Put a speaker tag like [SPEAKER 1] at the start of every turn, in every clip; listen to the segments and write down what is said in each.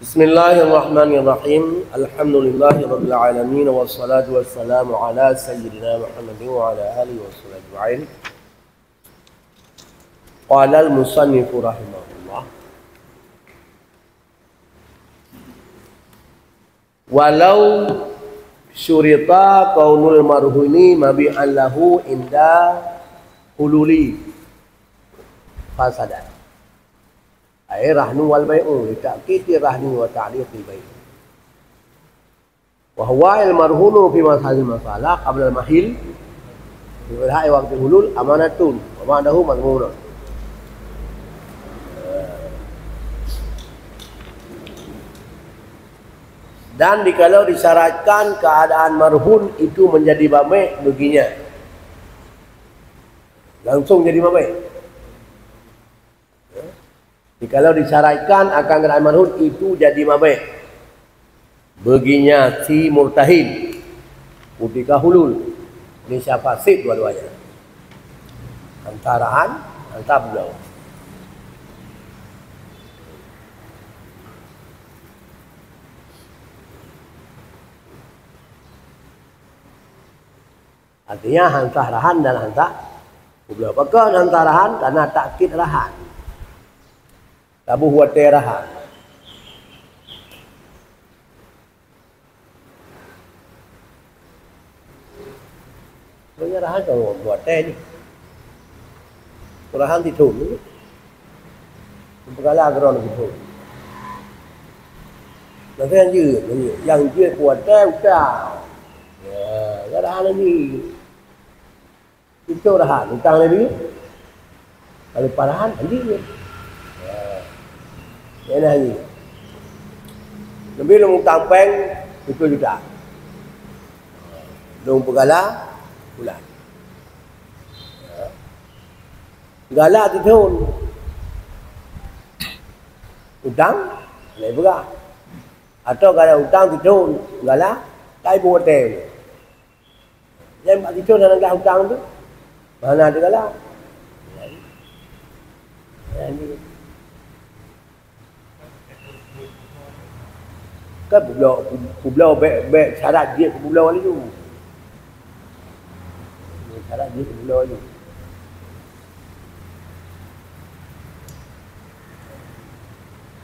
[SPEAKER 1] Bismillahirrahmanirrahim. Alhamdulillahirabbil alamin wassalatu wassalamu ala sayyidina Muhammadin wa ala alihi washabihi ajma'in. Qala al-musannif rahimahullah. Walau syurita qaulul marhuni mabi'an lahu inda hululi fasadat. Ay rahnu wal bai'u li ta'kidi rahni wa ta'liqil bai'. Wa huwa al marhunu fi masalil masalah qabla al mahil fi waqti waqti hulul amanatun wa ma'nahu madhmunun. Dan dikalau disyaratkan keadaan marhun itu menjadi baik baginya, langsung jadi baik. Jikalau disyaratkan akan keadaan marhun itu jadi mabeh baginya si murtahid ketika hulul, ini siapa sih dua-duanya antaraan antar beliau. Artinya hantah rahan dan hantah beliau. Apakah hantah rahan karena takkid rahan tabu buat terahan. Rahan kalau buat teh ni. Rahan itu. Perkara agron itu. Nanti yang dia buat teh utang. Ya, rahan ni. Itu rahan, utang lagi. Kalau parahan anjing. Ini lagi. Nabi lu utang peng itu juga. Lu pegala bulan. Gala tu tahun. Utang lain juga. Atau kalau utang tu tahun gala kai buat teh. Yang bagi tu dalam utang tu mana ada gala. Ini kan pulau bek syarat dia ke pulau ni tu. Syarat dia ke pulau ni.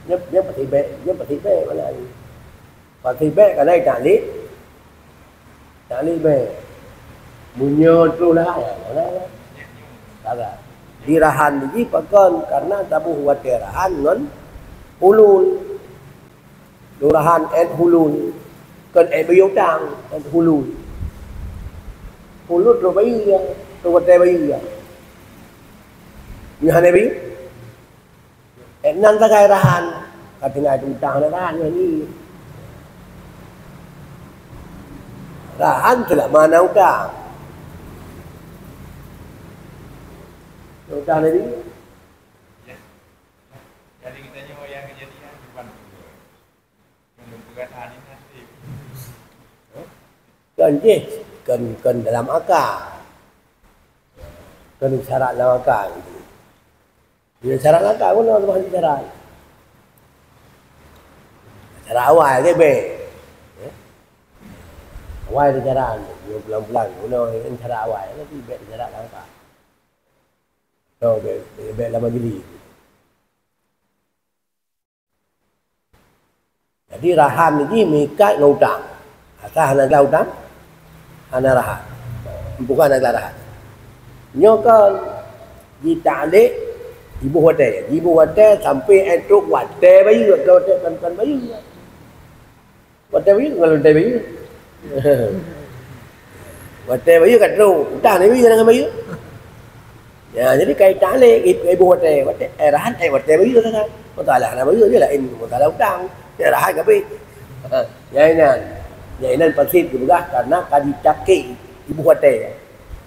[SPEAKER 1] Dia pati bek mana ni. Pati bek kan ai tak leh. Tak leh bek. Munyo tu lah ya. Tak. Dirahan ni pakan karena tabu buat dirahan ngon ulul. Lurahan et hulul kan et bayutang et hulul hulul rồi bây giờ rồi vật bây giờ như hai này biết et năng ta gai rahan katanya utang rahan ni rahan tu lah mana utang utang ni
[SPEAKER 2] jadi kita nyawa yang kejadian depan
[SPEAKER 1] kan dalam akal, kan syarat dalam akal. Bila syarat akal pun orang tuan syarat. Syarat awal ke be, awal tu syarat, dia pelan-pelan. Orang syarat awal, nanti be syarat dalam akal. So be dalam majlis. Jadi rahan ni mikat dengan hutang. Asal hana hutang, hana rahan. Bukan hana rahan. Nyokan di ta'liq ibu hotel. Ibu hotel sampai etuk hotel bayu. Hotel kan bayu. Hotel bayu kalau hotel bayu. Hotel bayu kat tu. Hutang ni bayu dengan bayu. Ya, jadi kai ta'liq ibu hotel. Rahan hotel bayu kan. Hotel lah hana bayu je lah. Hotel hutang. Ya rahat ke Jainan pasir juga karena kadi cakik ibu hotel.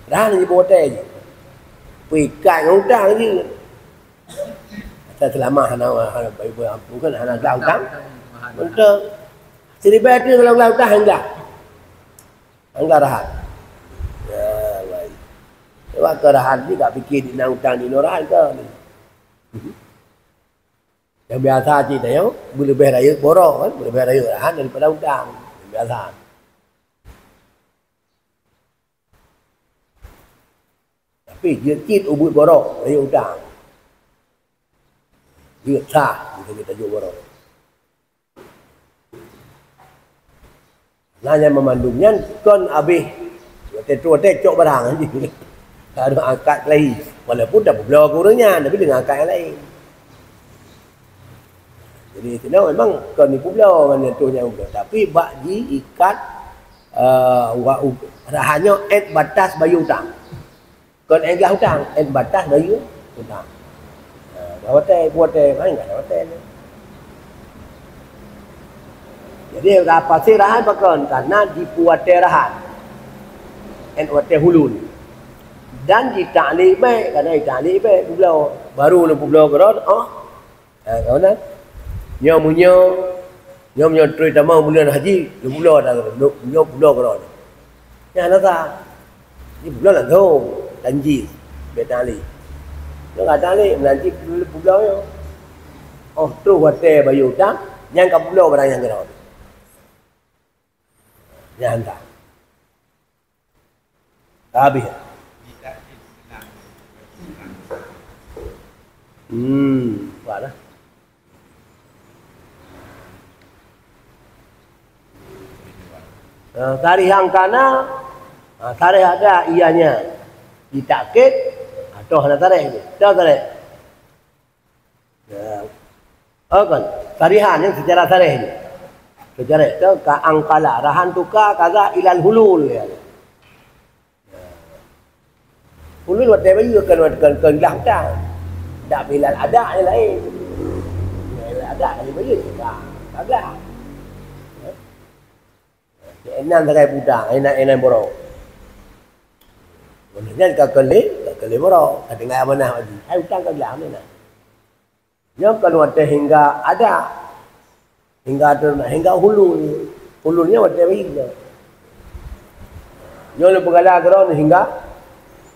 [SPEAKER 1] Rahan ibu hotel je. Pikai hutang je. Selama hana ibu bukan hana hutang. Betul. Jadi betul kalau hutang hendak. Hendak rahat. Ya baik. Waktu rahat ni tak fikir nak hutang di rahat ke ni. Yang biasa cik tanya, boleh lebih raya borok kan, boleh lebih raya rahan daripada hutang. Yang biasa. Tapi dia cik ubud borok, raya hutang. Dia sah, kita tajuk borok. Nanya memandungnya, kon habis cok barang aja. Kalau angkat lagi, walaupun dah berbelah kurangnya, tapi dengan angkat yang lain. Jadi kena memang kon ni pula dengan tu yang udah. Tapi bakji ikat hanya batas bayu hutang. Kon enggak hutang, batas bayu hutang. Hotel buat mana enggak ada hotel. Jadi pasti rahan pakon karena dibuat rahan. Hotel hulun. Dan di ta'liq baik karena ta'liq baik pulau baru lu pulau geron kau nak nyomunyo trui tamau bulan haji lu pulau dah lu pulau geron ya nata ni pulau lah tu janji be ta'liq lu enggak ta'liq nanti pulau yo tu hotel bayu tak yang kat pulau barang yang geron ya hantar habis buat lah. Tarikh yang kana, tarikh ada ianya ditakkid atau hana tarikh ni. Tahu tarikh? Kan tarihan yang secara tarikh ni. Secara itu ka angkala rahan tuka kaza ilal hulul ya. Hulul wat dia bagi kan dah dah. Tak bilal ada yang lain. Bilal ada yang bagi tak. Agak. Enak sakai budak, enak borok. Sebenarnya kekeli borok. Kedengar mana lagi. Hutang ke gelam ni nak. Yang kalau ada hingga hulu ni. Hulunya ada bagi je. Yang lu bergalah geron hingga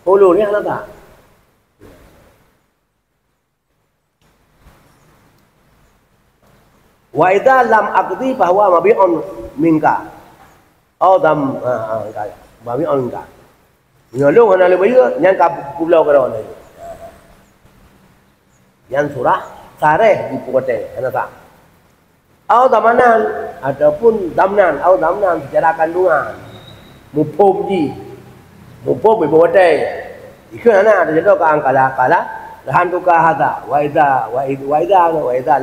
[SPEAKER 1] hulu ni ada tak? Wa idza lam aqdi bahwa mabi'un minka. Dam mabi'un minka. Nyolong ana le bayu yang ka pulau karo ni. Yang surah sareh di pote ana tak. Damanan ataupun damnan secara kandungan. Mupom be pote. Iku ana ada jodoh ka angkala rahan tuka hada wa idza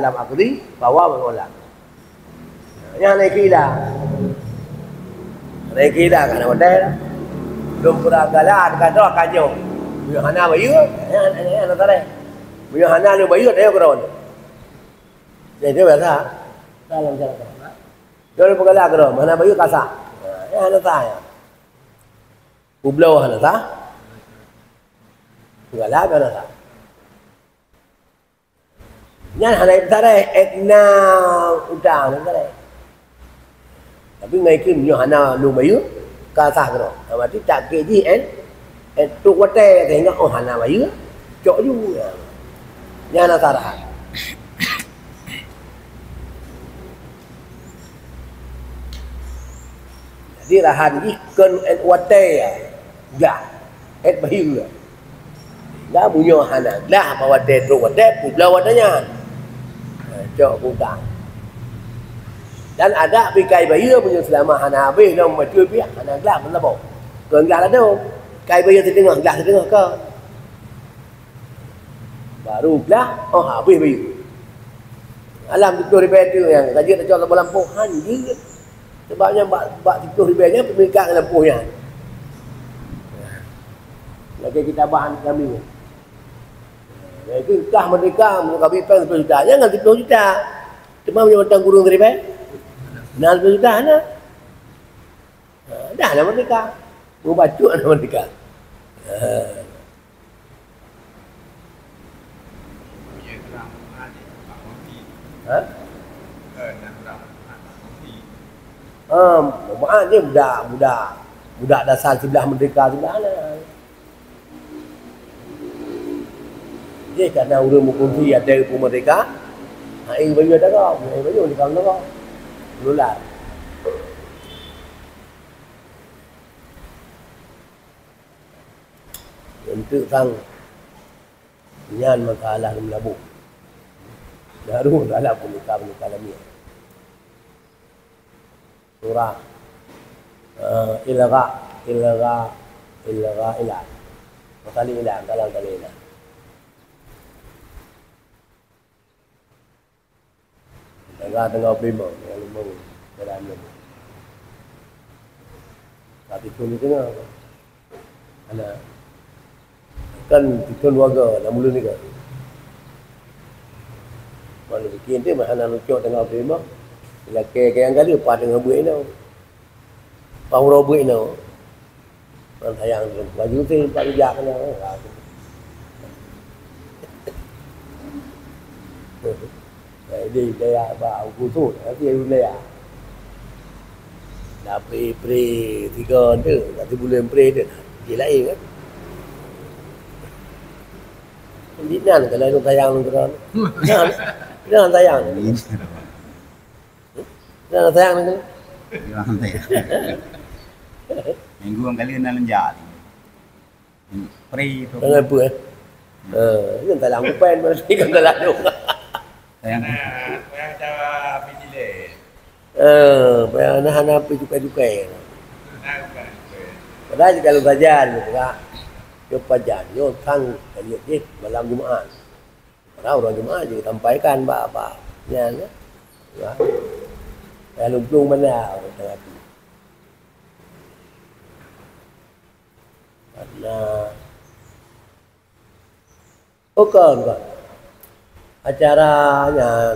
[SPEAKER 1] lam aqdi bawa menolak. Yang rekila kan hotel. Belum pura galah kata kajo. Biar hana bayu, ana tare. Biar hana lu bayu dia keron. Jadi biasa dalam jalan. Dia pegala keron, mana bayu kasa. Ana tanya. Ublau hana ta? Pegala ana ta. Yan hanai tare etna utang tare. Tapi mai kim nyo hana lu bayu ka sah keno. Berarti tak keji tu wate tengok hana bayu cok ju. Yan tara. Jadi rahan ikan wate ya. Bayu. Dah bunyo hana. Dah bawa de tu wate pulau watanya. Cok hutang. Dan ada pikai bayu punya selama hana habis dah macam pihak hana gelap pun labau. Kenggak lah tu. Kai bayu terdengar ke. Baru belah habis bayu. Alam tutup ribu tu yang kaji tak jual lampu hanji. Sebabnya bak tutup ribunya pemilik lampunya. Lagi kita bahan kami. Itu kah merdeka kami pengen 10 juta. Jangan 10 juta. Cuma punya matang kurung dari baik. 10 juta na. Dah lah merdeka. Mau bacuk lah merdeka. Maaf je budak dasar sebelah merdeka sebelah lah. Dia kerana urut mukun ada pun merdeka. Ai baju ada kau, ai baju di kamu kau. Lular. Untuk sang nyan makalah melabu. Daru dalam punika lamia. Surah ilga. Makali ilan dalam tali ilan. Tengah prima yang lumang dalam ni. Tapi pun itu na, anak kan tikun warga nak mula ni kan. Mana bikin tu mana nak cok tengah prima. Bila yang kali pas dengan buih ni. Pau buih ni. Kan sayang baju tu tak bijak ni. Đi đây vào khu thủ dia boleh ya. Dah pre 3 tu, nanti bulan pre tu. Dia lain kan. Di mana kalau itu tayang kan. Jangan tayang. Jangan tayang ni.
[SPEAKER 3] Jangan tayang. Minggu kali nak lenjat. Pre tu.
[SPEAKER 1] Jangan apa jangan tayang pen mesti kan tayang.
[SPEAKER 2] Yang cara pilih.
[SPEAKER 1] Bayang nak apa cukai-cukai.
[SPEAKER 2] Nah, bukan.
[SPEAKER 1] Padahal kalau bajan juga, yo bajan, yo tang kali ni malam Jumaat. Padahal orang Jumaat je sampaikan apa-apa. Ya, ya. Kalau belum mana orang terapi. Karena bukan. Acaranya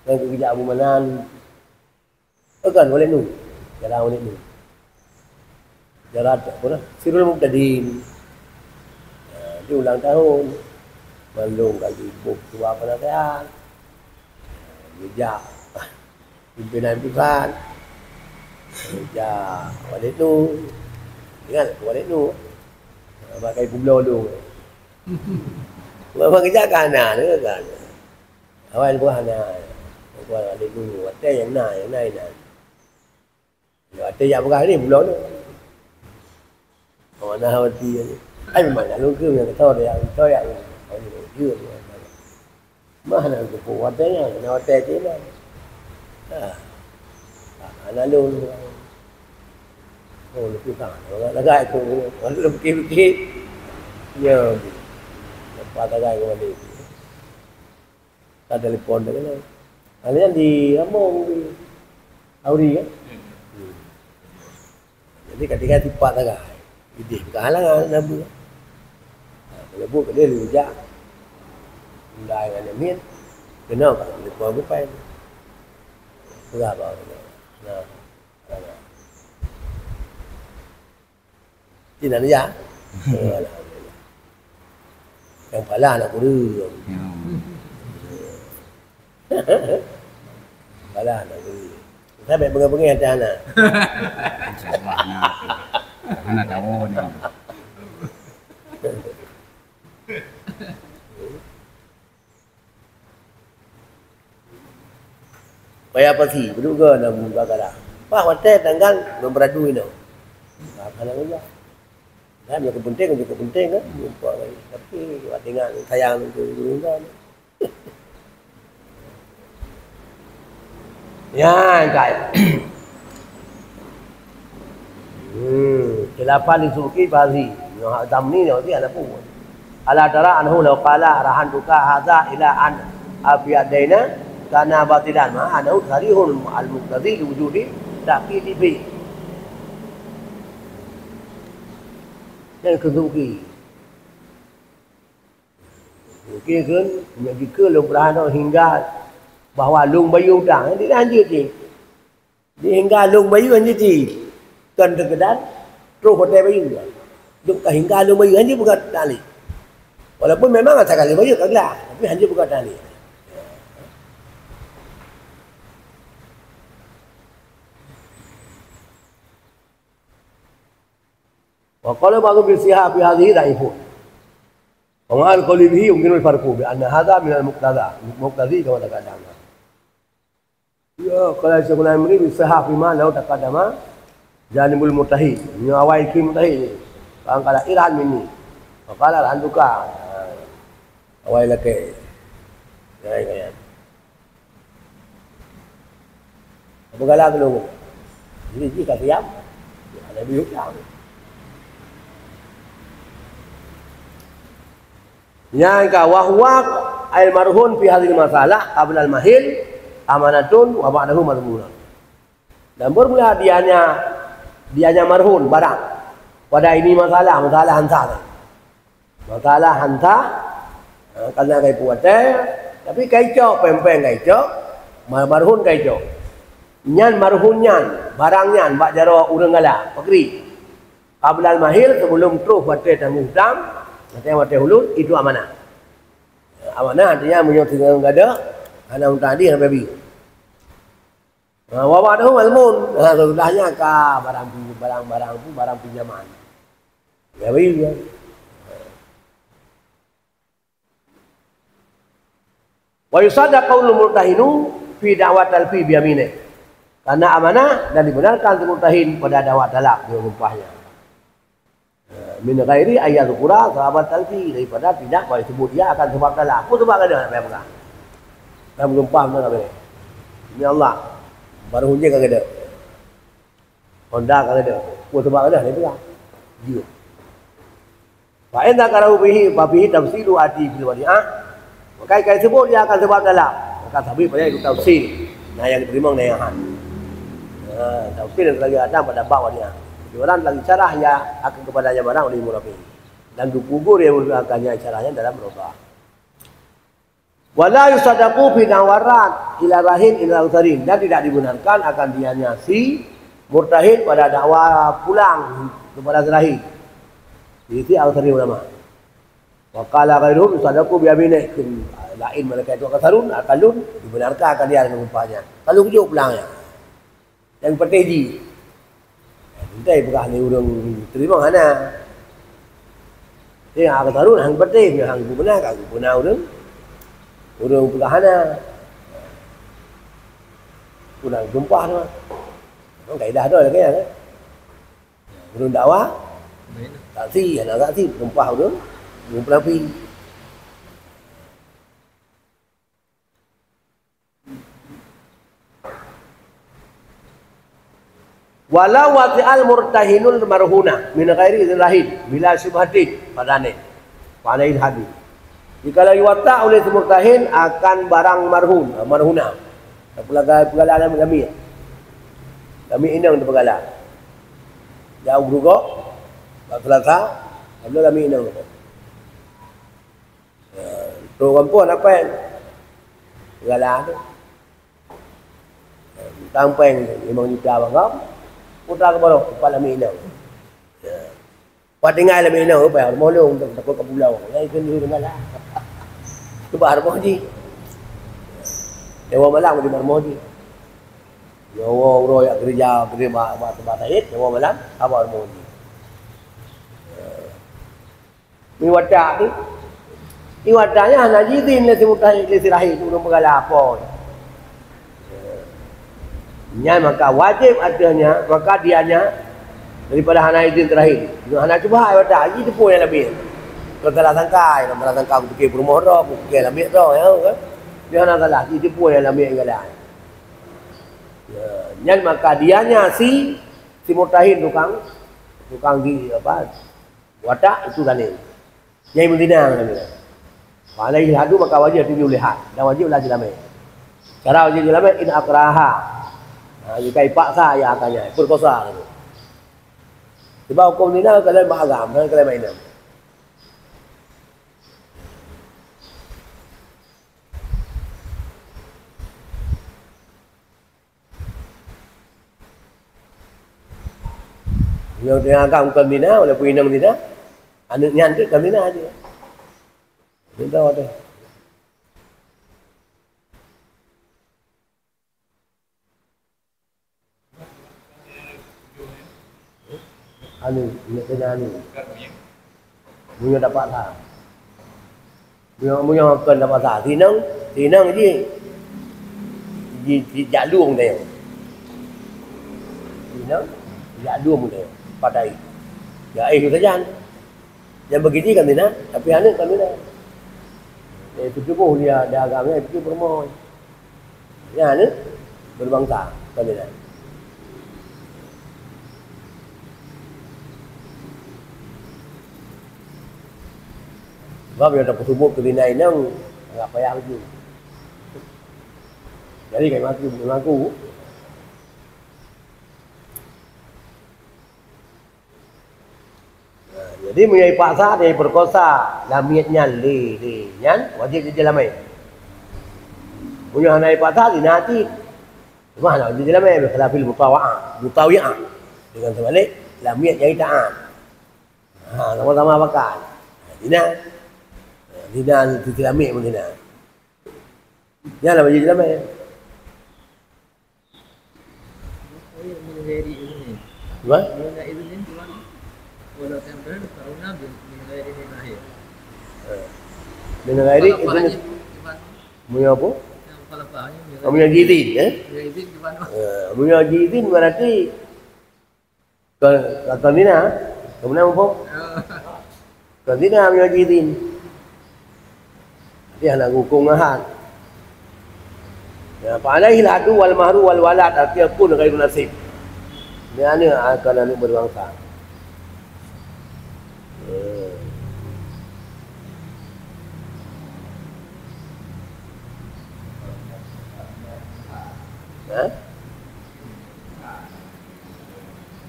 [SPEAKER 1] yang kerja Abu Manan kan boleh nu jalan boleh nu jalan apa lah Sirul Muqtadim di ulang tahun malung kali buk tua penasihat kerja pimpinan pusat kerja boleh nu ingat boleh nu pakai pulau tu memang kerja kanan ke kan. Awal buah na. Buah ada dulu. Ada yang naik na. Ada yang berkah ni pulau tu. Mana hati ni. Ai memang nak lungkung yang tahu dia, tahu yang dia. Mana tu buat dia, nak hotel je lah. Anak lu. Oh, lu kita. Lagak tu. Lu fikir-fikir. Ya. Pada gaya balik. Tak telefon dengan. Kalian di Ramong di Auri kan? Jadi ketika tipak tak gaya, ide kehalangan nabu. Kalau buat dia lujak, undai dengan min, kenapa? Telefon bukan. Berapa? Nah, tidak dia. Yang pala nak kurang. Pala nak kurang. Sampai bengang-bengang atas anak.
[SPEAKER 3] InsyaAllah nak. Anak tahu ni.
[SPEAKER 1] Kaya apa sih? Berduga nak buka kalah. Pak hotel tanggal memberadui no. Apa namanya? Dan yang penting kan. Jumpa lagi. Tapi buat tengok sayang tu kan. Ya, kai. Khilafah disuki bazi. Noh adam ni noh dia ada pun. Ala tara anhu law qala rahan tuka hadza ila an abiyadaina kana batilan ma anhu sarihun al muqtadi wujudi daqi bi. Dan keduki. Mungkin kan jika lubran hingga bahwa lung bayu dah dia lanjut je. Dia hingga lung bayu lanjut je. Kan terkedan terus hotel bayu. Duk hingga lung bayu lanjut buka tali. Walaupun memang sekali bayu kagak, tapi hanya buka tali. Wa qala ba'du bi sihabi hadhihi dhaifun. Wa qawli bihi yumkinu al-farqu bi anna hadha min al-muqtada. Muqtadi kama taqaddama. Ya, kalau sebenarnya ini sahah bima lau taqaddama janibul mutahid. Ni awal ki mutahid. Bang kala Iran ini. Qala al-anduka. Awal lake. Ya. Apa kala dulu? Jadi jika siap, ada biuk yang. Yang wahwa al marhun fi hadhihi masalah qabla al mahil amanatun wa ba'dahu madmunun. Dan bermula dianya marhun barang. Pada ini masalah hantar. Masalah hantar karena kai puate tapi kai cok pempeng kai cok marhun kai cok. Nyan marhun nyan barang nyan bak jaro urang gala pakri. Qabla al mahil sebelum terus bate tanggung dam Nanti hulun itu amanah. Amanah artinya menyusul gada, anak tadi yang babi. Wabah dah malmun, sudahnya ka barang pinjaman. Ya babi ya. Wa yusadaq qaulul murtahinu fi da'wat alfi bi yamine. Karena amanah dan dibenarkan murtahin pada dakwah talak dia sumpahnya. Min ghairi ayat qura sahabat talfi daripada tidak boleh sebut dia akan sebab talak. Apa sebab ada nak pegang? Dah bersumpah mana boleh. Ini Allah baru hunjai kagak ada. Honda kagak ada. Apa sebab ada ni pegang. Dia. Fa inna qara'u bihi tafsilu ati fil wadi'ah. Maka kai sebut dia akan sebab talak. Maka sabit pada itu tafsir. Nah yang diterima nayahan. Tafsir lagi ada pada bab wadi'ah. Orang lagi carah ya akan kepadanya barang oleh murabi dan dikubur yang merupakannya caranya dalam merubah. Wala yusadaqu fi nawarat ila rahin ila utarin dan tidak dibenarkan akan dianya si murtahid pada dakwah pulang kepada rahim. Itu al-Sari ulama. Wa qala ghairuhum yusadaqu bi yamine lain mereka itu kasarun akalun dibenarkan akan dia dengan umpahanya. Kalau kujuk pulangnya. Yang perteji Entah berkah ni urang terima mana. Dia agak tarun hang penting hang benar kan benar urang berkah mana. Urang jumpa tu. Orang kaedah tu lagi kan. Urang dakwah. Taksi anak taksi jumpa urang pelapi. Walau wati'al murtahinul marhuna min ghairi izrahin bila syubhatin padane pada hadis. Jika lagi wata' oleh murtahin akan barang marhuna. Pegala kami. Kami inang tu pegala. Jauh juga. Selasa, kalau kami inang tu. Tu kampung apa yang pegala tu. Tampeng 5 juta bangam. Putra ke baru, kepala minang. Buat tinggal lebih minang, apa yang molong untuk takut ke pulau. Yang kena dengan lah. Itu Pak Harmoji. Dewa malam di Harmoji. Dewa uroyak kerja tempat Taid, Dewa malam, apa Harmoji. Ini wadah ni. Ini wadahnya hanya jidin lah si mutahid, si rahid, itu mengalah apa. Nya maka wajib adanya maka dianya daripada hana izin terakhir. Hana cuba ai wadah haji tu pun yang lebih. Kalau salah sangka aku fikir rumah dah, aku fikir ambil dah ya kan. Dia hana salah itu pun yang ambil enggak. Ya, nya maka dianya si murtahid tukang di apa? Wadah itu kan ni. Yang Medina kan. Alaihi hadu maka wajib dilihat dan wajib lah dilamai. Cara wajib dilamai in akraha. Jika paksa ya akannya perkosa itu. Sebab hukum ni nak kalian beragam, kalian mainan. Yang dia agam hukum ni nak, oleh puinam ni nak, anaknya tu kami nak aja. Minta ada. Anu, nak kena anu. Punya dapat lah. Punya cần là pasal thì nâng gì dạ luông đều thì nâng dạ luông đều pada ya itu saja yang begitu kan tidak tapi ane kan tidak itu cukup dia agamanya itu bermoy ya ane berbangsa kan tidak sebab yang tak bertumbuh ke dinai nang enggak payah lagi. Jadi kayak mengaku. Nah, jadi punya paksa dia perkosa, lamiatnya le nyan wajib dia jalan mai. Punya anak paksa dinati. Mana dia jalan mai berkhilafil mutawi'ah dengan sebalik lamiat jadi taat. Sama-sama pakai. Dina tidak ambil pun dina. Ya lah baju dalam ya. Apa? Dengan gairi itu punya apa? Punya jidin ya? Punya jidin berarti kata dina kemudian apa? Kata dina punya jidin. Dia nak hukum ahad. Ya, fa'alaihi al-hadu wal mahru wal walad artinya kun ghairu nasib. Dia ni akan anak berbangsa.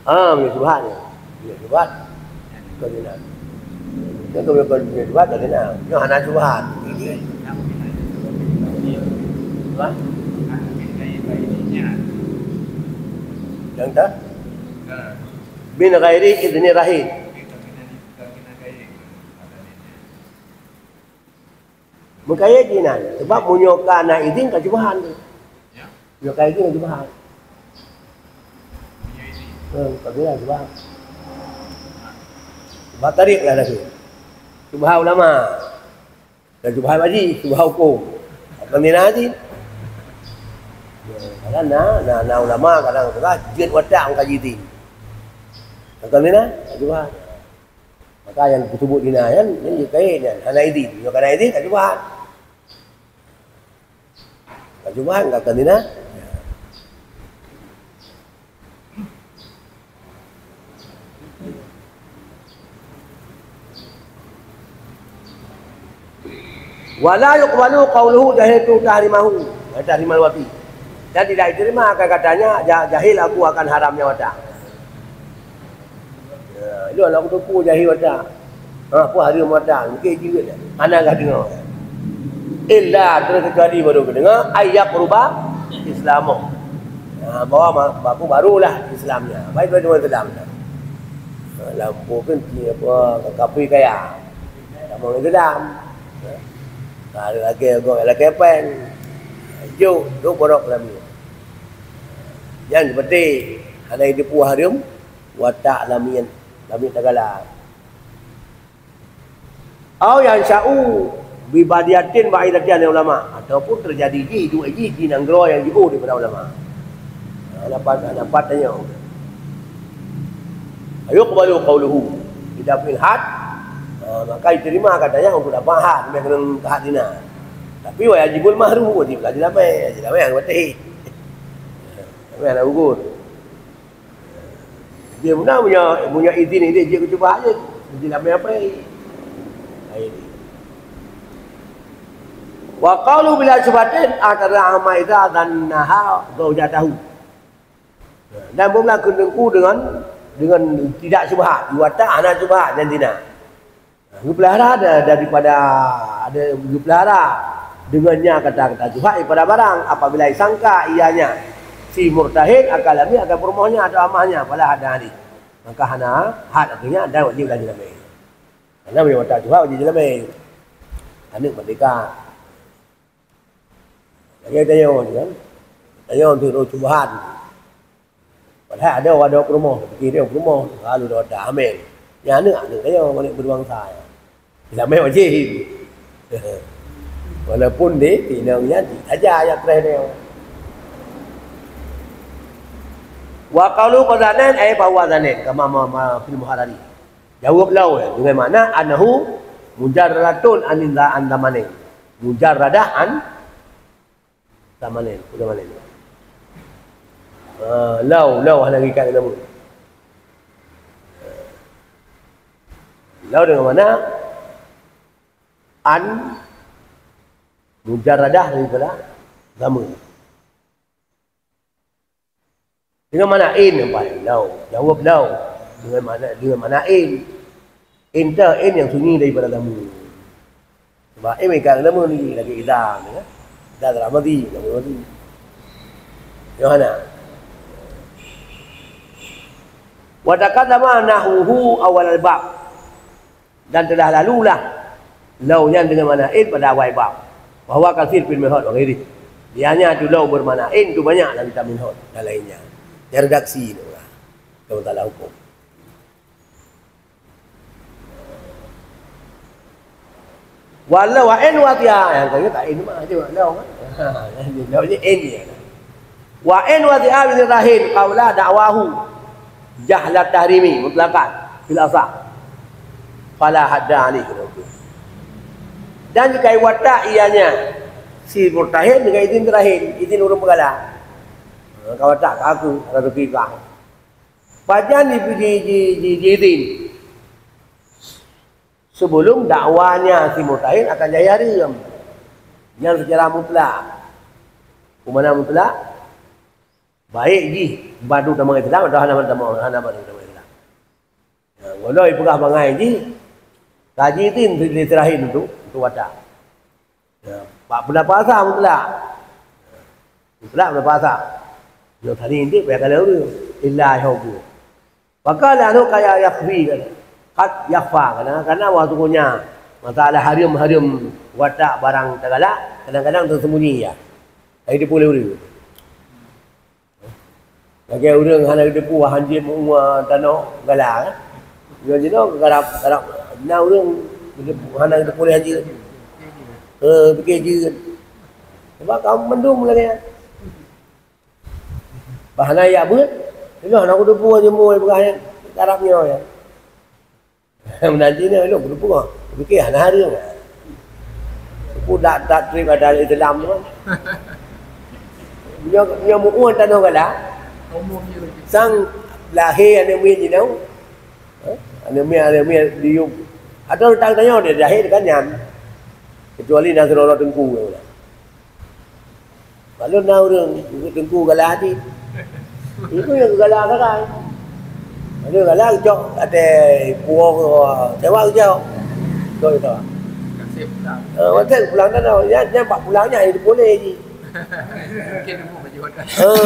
[SPEAKER 1] Ni Tuhan. Ni Tuhan. Kau ni nak. Kau punya Tuhan tak kenal. Yang anak Tuhan. Apa? Yang tak? Bin ghairi idni rahid. Mukaya jinan. Sebab munyoka anak izin ke Tuhan tu. Munyoka izin ke Tuhan. Kau bilang Tuhan. Sebab tarik lah lagi. Subhan ulama. Dan subhan haji, subhan hukum. Akan dinati. Kadang na ulama kadang juga jiat wadah kaji tin. Akan dina, subhan. Maka yang disebut dina kan, ini kain kan, hanaidi. Yo hanaidi kan subhan. Kan subhan akan dina. Wala yuqbalu qawluhu jahiltu tahrimahu tahrimal wati. Dan tidak diterima akan katanya jahil aku akan haramnya wadah. Ya, itu anak aku tu jahil wadah. Aku haram wadah, mungkin juga dah. Anak enggak dengar. Illa terkecuali baru dengar ayat berubah Islamu. Bawa aku barulah Islamnya. Baik dua Islam. Lampu kan apa kapi kaya. Kamu Islam. Ada lagi pen, jauh borok kami. Yang seperti ada di puah harum, watak lamian tagala. Atau yang syau bibadiatin ba'idatian ulama ataupun terjadi dua ji nanggro yang jauh daripada ulama. Dapat tanya. Ayuqbalu qawluhu idza fil had maka diterima katanya untuk dapat had dengan kehadina. Tapi wajibul mahru wajib lagi ramai yang betul. Ramai nak ukur. Dia punya izin ini dia cuba aja. Dia ramai apa ini? Wa qalu bila syubhatin atara amaida dan naha zaujatahu. Dan berlaku dengan tidak syubhat, watak anak syubhat dan zina. Pelihara daripada ada pelihara dengannya kata-kata syubhat pada barang apabila disangka ianya si murtahid akalami akan perumohnya atau amahnya pada ada hari. Maka hana had artinya dan wajib lagi lebih. Karena punya watak syubhat wajib lebih. Anak merdeka. Lagi tanya kan. Tanya untuk syubhat. Padahal ada perumoh, fikir dia perumoh, lalu dah ambil. Yang anak tanya balik berbangsa. Tidak main wajib. Walaupun dia tinangnya aja ayat terakhir. Wa qalu qadanan ay bahwa zanin kama fil muharrari. Jawab lau dengan makna annahu mujarradun aninda andamanin. Mujarradah an tamanin, tamanin. Lau lagi kat nama. Lau dengan mana? An mujarradah daripada nama. Dengan mana in nampak? Lau. Jawab lau. Dengan mana in? In yang sunyi daripada nama. Sebab mereka nama ni lagi idam. Idam tak mati. Yang mana? Wadakadama nahuhu awal al-bab. Dan telah lalulah launya dengan mana in pada awal bab. Bahawa kasir fil mihad wa ghairi. Dianya tu lau bermakna in tu banyak dalam kitab minhad dan lainnya. Dia redaksi tu lah. Kalau tak lah hukum. Walau wa in wa tiya yang kata tak in mah dia lau kan. Lau ni in dia. Wa in wa tiya bin rahin qaula da'wahu jahlat tahrimi mutlaqan fil asah. Fala hadda alaihi. Dan jika watak ianya si murtahid dengan izin terakhir, izin urung pegala. Kau tak aku atau kita. Pajan di izin. Sebelum dakwanya si murtahid akan jaya rem. Yang secara mutlak. Kumana mutlak? Baik ji badu tamang Islam atau hana tamang Islam. Walau ipegah bangai ji. Kaji tin di terakhir untuk watak. Pak pula puasa mutlak. Mutlak pula puasa. Yo tadi ini banyak kalau tu illa hukum. Pakala tu kayak yakfi kan. Kat yakfa karena waktu punya masalah harim watak barang tagala kadang-kadang tersembunyi ya. Ai dia boleh urang. Lagi urang hana depu hanjim tanah galak. Yo jino garap na urang hana depu hanjim. Fikir je. Sebab kamu mendung lagi. Bahan ayat pun, itulah nak depu aja mu berani tarafnya ya. Menanti ni elok depu ah. Fikir hana hari ah. Depu tak trip ada Islam tu. Dia mu tanah galak. Sang lahir ada min jinau. Ada min diuk. Atau tanya dia lahir kan yang kecuali Nasrullah Tengku je. Kalau nak orang Tengku galah hati. Itu yang galah kan. Ada galah cok ada puang sewa je. Kau itu. Kasih pulang. Macam pulang kan dia pak pulangnya itu boleh je. Mungkin mau berjuang.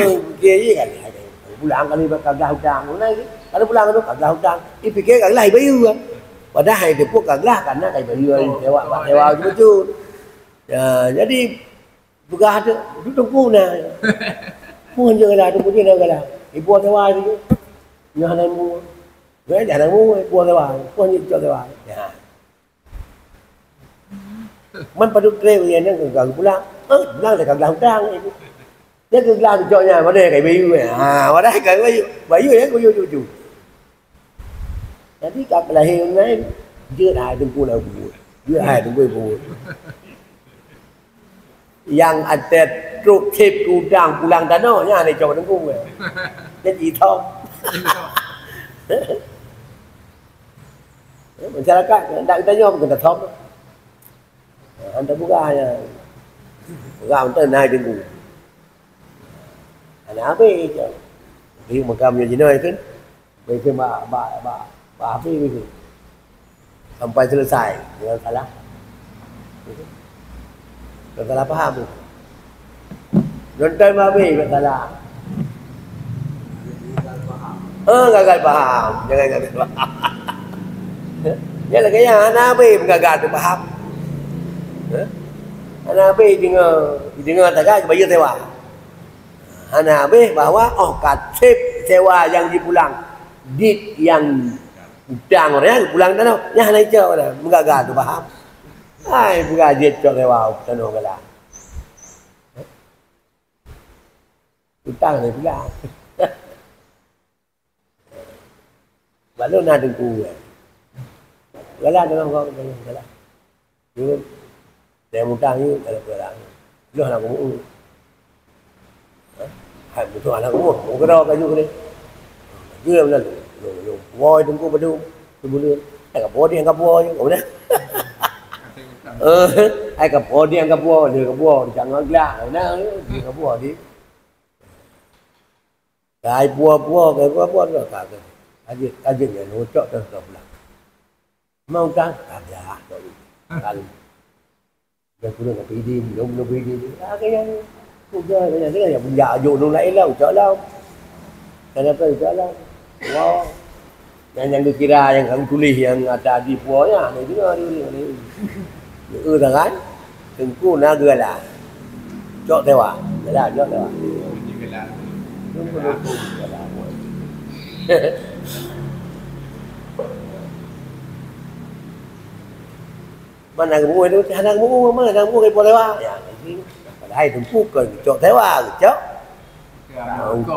[SPEAKER 1] Mungkin je kan. Pulang kali kagak hutang lagi. Kalau pulang tu kagak hutang. Fikir kagak bayu kan. Padahal dia pun kagak karena kayak beliau sewa betul. Ya, jadi begah tu tunggu nah. Pun je lah tu punya lah. Ibu sewa tu. Nyah namu. Gue jangan namu ibu sewa. Pun je sewa. Ya. Man pada trail yang ni kagak pulang. Pulang tak kagak hutang itu. Dia kagak joknya pada kayak bayu. Pada kayak bayu. Bayu ya bayu cucu. Jadi kat lahir ni dia dah tengku lah buat. Dia hai tengku buat. Yang ada truk tip udang pulang tanahnya ni coba tengku ke. Dia jitom. Masyarakat tak tanya apa kena top. Anda buka hanya. Buka untuk naik tengku. Anak apa je. Dia makamnya jenai kan. Baik Apa itu? Sampai selesai. Jangan salah. Jangan salah faham tu. Nonton babi, jangan salah. Gagal faham. Jangan gagal faham. Dia lagi yang anak babi gagal tu faham. Anak babi dengar tak kan bayar sewa. Anak babi bahawa katib sewa yang dipulang. Dit yang hutang orang pulang tanah yang naik jauh dah mengagal tu faham Ai berajit cok lewat tanah gelar. Utang ni pula. Baru nak tunggu. Gelar dalam kau gelar. Dia dia mutang ni dalam gelar. Lu nak kamu. Hai betul anak kamu. Kau kena kayu ni. Dia benar lu. Boy tunggu badu. Sebelum agak body angkat boy je. Kau benar. Ai gặp bò đi ăn gặp bò thì gặp bò thì chẳng ngon lạ nó thì gặp bò đi cái bò rồi cả cái gì này nó chọn được gặp là mong trắng cả giả rồi ăn rồi cũng được bị đi đúng nó bị đi cái cũng chơi cái này cái này mình giả dụ nó lấy lâu chợ lâu cái này phải chợ lâu wow yang dikira yang kamu tulis yang ada di buahnya ini juga ini thằng ấy từng cô na gừa là chọn theo à đấy là chọn theo à đúng không mà nàng mua nó nàng mua mà nàng mua cái bò leo à đây từng cô cần chọn theo à chọn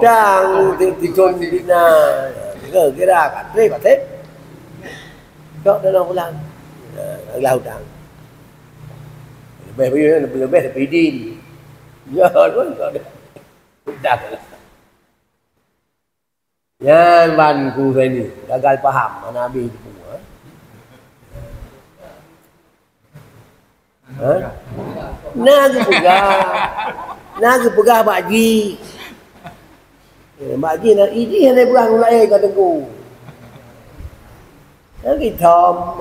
[SPEAKER 1] trang thì chọn đi na cái ra cả thế chọn nó đâu có làm lao trang bây giờ bây bị đi giờ luôn rồi dah yan ban ku ni gagal faham Nabi itu semua Naga pegah baji baji nak ini yang pegang mulai kata ku Naga thom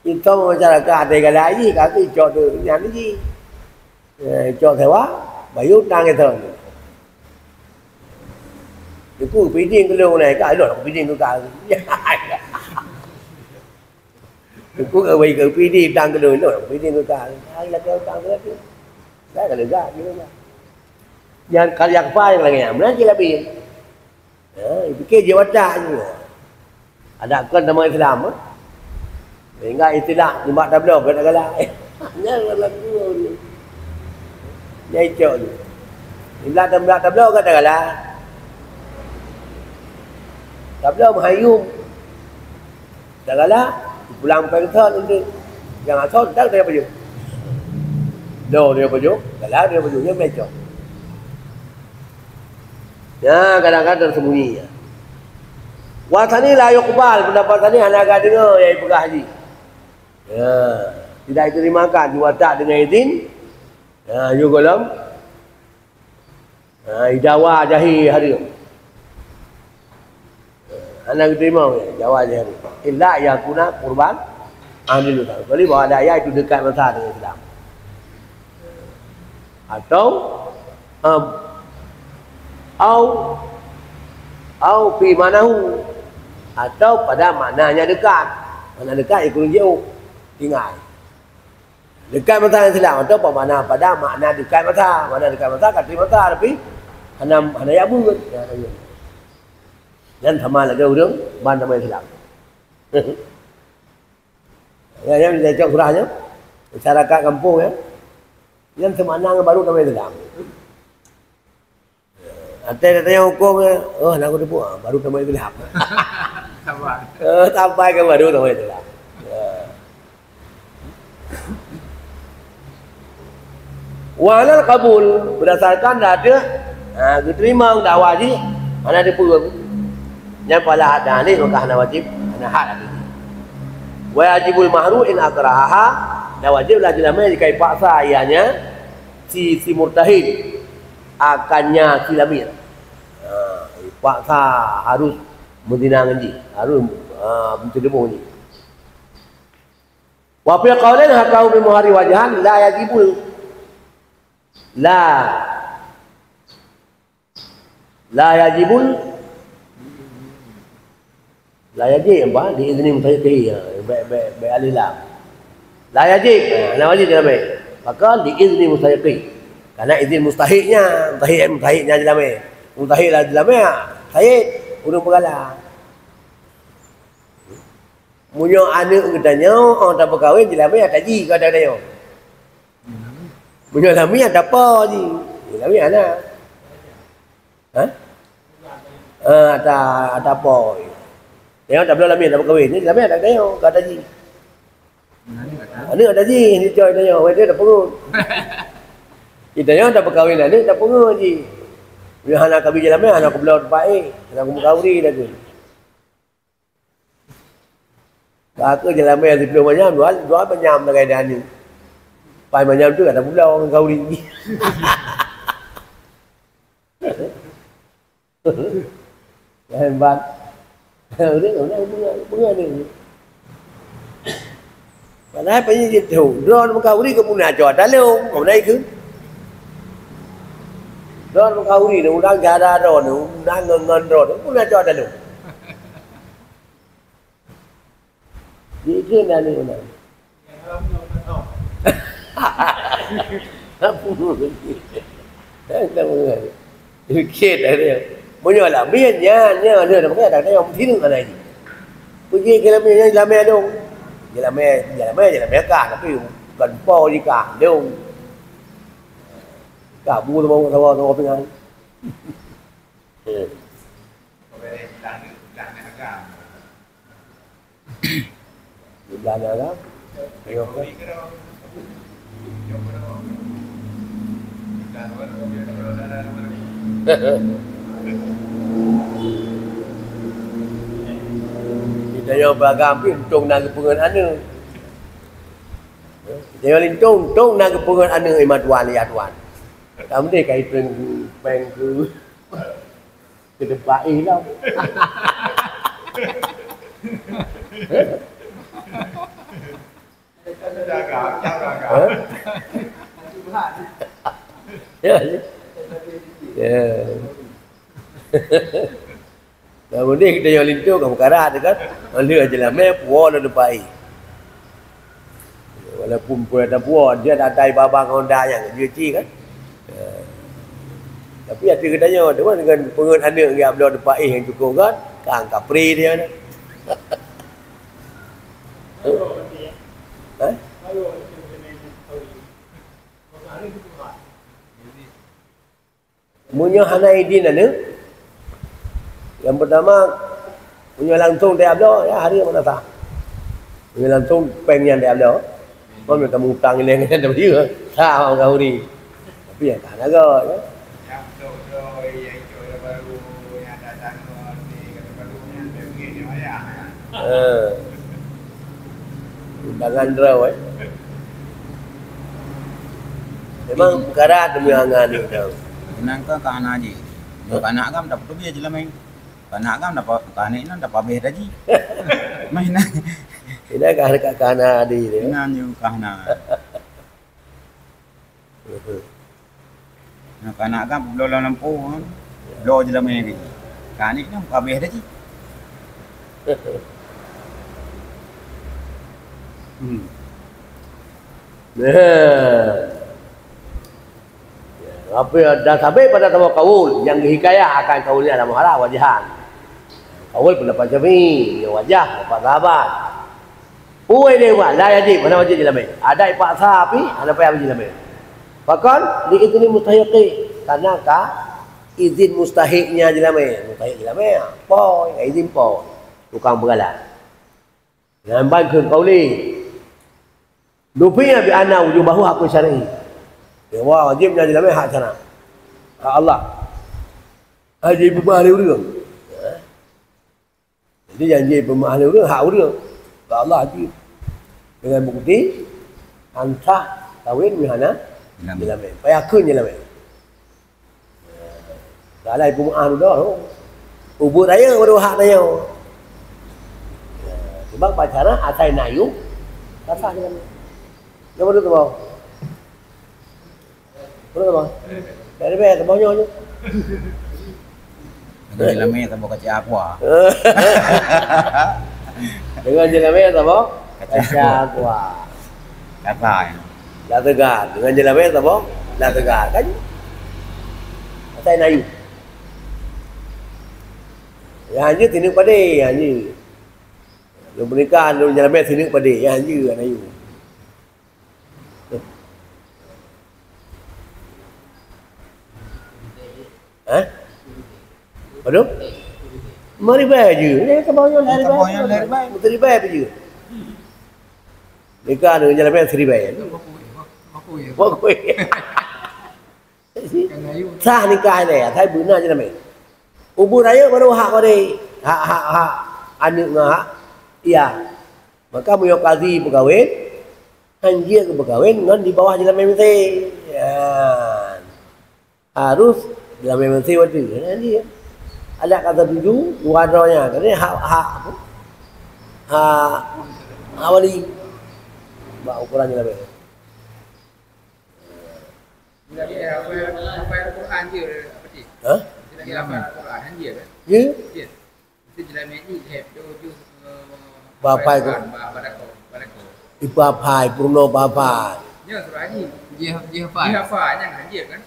[SPEAKER 1] nhưng không masyarakat thì cái đấy gì cả cái cho được nhà cái gì cho thầy quá bảy út đang cái thời thì cứ bị điên cái lưu này cái rồi bị điên cái cả thì cứ bị điên đang cái lưu rồi bị điên cái cả hay là cái đang cái đấy là được ra chứ không nhà kalian phai là nghe mana chỉ là biển cái gì baca như ada kan nama Islam á Enggak istilah Jumat dah belum kena galak. Jangan lagu ni. Nyai cok ni. Istilah dah belum kata galak. Dah belum hayum. Dah galak pulang pengen untuk jangan thon tak dia baju. Do dia baju, galak dia bajunya mencok. Ya kadang-kadang tersembunyi. Watani la yuqbal pendapat tadi anak dengar yang pegah haji. Ya, tidak diterimakan diwatak dengan izin. Ya, juga dalam idawa jahi hari. Anak terima jawab jahi hari. Illa yakuna qurban amil utang. Jadi bahawa ada ayat itu dekat masa dengan Islam. Atau fi manahu atau pada maknanya dekat. Mana dekat ikut jauh tinggal. Dekat mata Islam atau mana pada makna dekat mata. Mana dekat mata kat mata tapi hana ya bungut. Dan sama lagi urang ban nama Islam. Ya yang saya cakap kurangnya masyarakat kampung ya. Yang semakna baru nama Islam. Tanya hukum nak aku tipu baru nama Islam. Sampai ke baru nama Islam. Walal kabul berdasarkan ada diterima dakwah ni mana ada pun yang pala ada ni maka hana wajib hana hak ada ni wajibul mahru in akraha dan wajiblah jelama jika paksa ianya si murtahid akannya silamir paksa harus mendina ngaji harus mencedemu ni wa fi qaulin hakau bi muhari wajhan la yajibul la yajibul la yajib apa di izni mutahiqi be alilam la yajib la wajib dalam maka di izni mutahiqi karena izin mustahiknya mustahiknya dalam mustahiklah dalam sahih urung pegala Munyo anak katanya orang tak berkahwin je lama tak ji kau ada yo. Munyo lama ada apa ji? Lama ana. Ha? Ada apa? Dia tak boleh lama tak berkahwin ni lama tak ada yo kau ada ji. Anak ada ji ni joy dia yo dia tak perlu. Kita yo tak berkahwin anak tak perlu ji. Dia anak kami je lama anak aku belau baik, anak aku berkahwin lagi. Aku jalan mai 10 macam dua macam dengan dia ni. Pai macam tu ada pula orang kau ni. Hebat. Bunga ni. Padahal apa ni tu? Drone kau ni ke punya jawat dalam kau naik ke? Drone kau ni undang gara drone, undang ngon drone, punya jawat dalam. Dia nak ni mana? Apa ni? Tak mengerti. Dikit ada. Menyolah miannya dia dah pakai dah yang sini mana ni. Pergi ke lamanya lamanya dong. Lamanya kah tapi bukan po di kah dong. Kabu tu mau tahu pengan. Belanja kan? Tengok kan? Kita yang beragam untung nak kepungan anak. Kita yang untung nak kepungan anak imat tuan lihat tuan. Kamu ni kaitan peng ke depan lah. Ya. Kemudian kita yang lintu kamu karat kan, lihat je lah puan ada baik. Walaupun pun ada puan, dia dah ada babang Honda yang cuci kan. Tapi hati katanya, dengan pengen anak yang belum ada baik yang cukup kan, kang kapri dia ni. Munyo Hanaidin ada. Yang pertama munyo langsung dia abdo ya hari mana tak. Munyo langsung pengen dia abdo. Kau minta mutang ni dengan dia dia. Tak orang kau ni. Tapi yang tak ada ya.
[SPEAKER 2] Yang doi yang itu baru yang datang ni kata baru yang begini ya.
[SPEAKER 1] Undangan draw Memang perkara demi angan ni tau.
[SPEAKER 3] Nangka kana ji. Yo kana kam dapat tu je lah main. Kana kam dapat kana ini dapat beda ji. Main nak.
[SPEAKER 1] Ini kan kana di dia.
[SPEAKER 3] Dengan yo kana. Nak kana kam lo lampu kan. Lo je lah main ni. Kana ni dapat beda ji.
[SPEAKER 1] Apa dah sampai pada tahu kaul yang hikayah akan kaul ni ada muhara wajahan. Kaul pendapat jami, wajah, pendapat sahabat. Uai dewa, la yajib, mana wajib dalam ni. Ada ipaksa api, ada payah wajib dalam ni. Bahkan di itu ni mustahiqi, karena izin mustahiknya dalam ni. Mustahik dalam ni, po, izin po. Tukang bergalan. Yang baik kauli. Dufiya bi anna wujubahu hakun syar'i. Ya wah wajibnya dalam hak syara. Hak Allah. Haji pemahli urang. Jadi janji pemahli urang hak urang. Hak Allah wajib. Dengan bukti antah kawin mihana dalam ni. Payakun dalam ni. Dalai pemahli dah. Ubur saya baru hak saya. Sebab pacaran atai nayu kata dalam ni. Yang mana tu bau? Mana tu bau? Dari mana tu baunya tu?
[SPEAKER 3] Dengan jelame tak bawa kacau aqua.
[SPEAKER 1] Dengan jelame tak bau? Kacau aqua.
[SPEAKER 3] Kata ya.
[SPEAKER 1] Dah tegar. Dengan jelame tak bau? Dah tegar kan? Atai nayu. Yang hanya tinuk pada yang ni. Lu menikah lu jalan mek sini pada ya je kan ayu. Hah? Aduh. Mari bayar je. Ni kebanyakan hari bayar. Mesti bayar je. Nikah dengan jalan mek sini bayar. Pokok. Sah nikah ni ya, saya benar je nama. Ubur raya baru hak pada hak anak ngah. Iya. Maka muyo kazi berkahwin, anjir ke berkahwin dengan di bawah jalan mesti. Ya. Harus jalan mesti waktu nanti. Ada kata tujuh, wadonya. Kerana hak awali. Bak ukuran jalan mesti.
[SPEAKER 2] Tidak kira apa Al-Quran je apa sih?
[SPEAKER 1] Hah?
[SPEAKER 2] Tidak kira apa Al-Quran je kan?
[SPEAKER 1] Ya.
[SPEAKER 2] Ya. Itu jelas ni heb tu
[SPEAKER 1] Bapai ko.
[SPEAKER 2] Badako.
[SPEAKER 1] Ipapai, Bruno Bapai.
[SPEAKER 2] Ya surah ni.
[SPEAKER 4] Jihafai.
[SPEAKER 2] Jihafai jangan dia kan?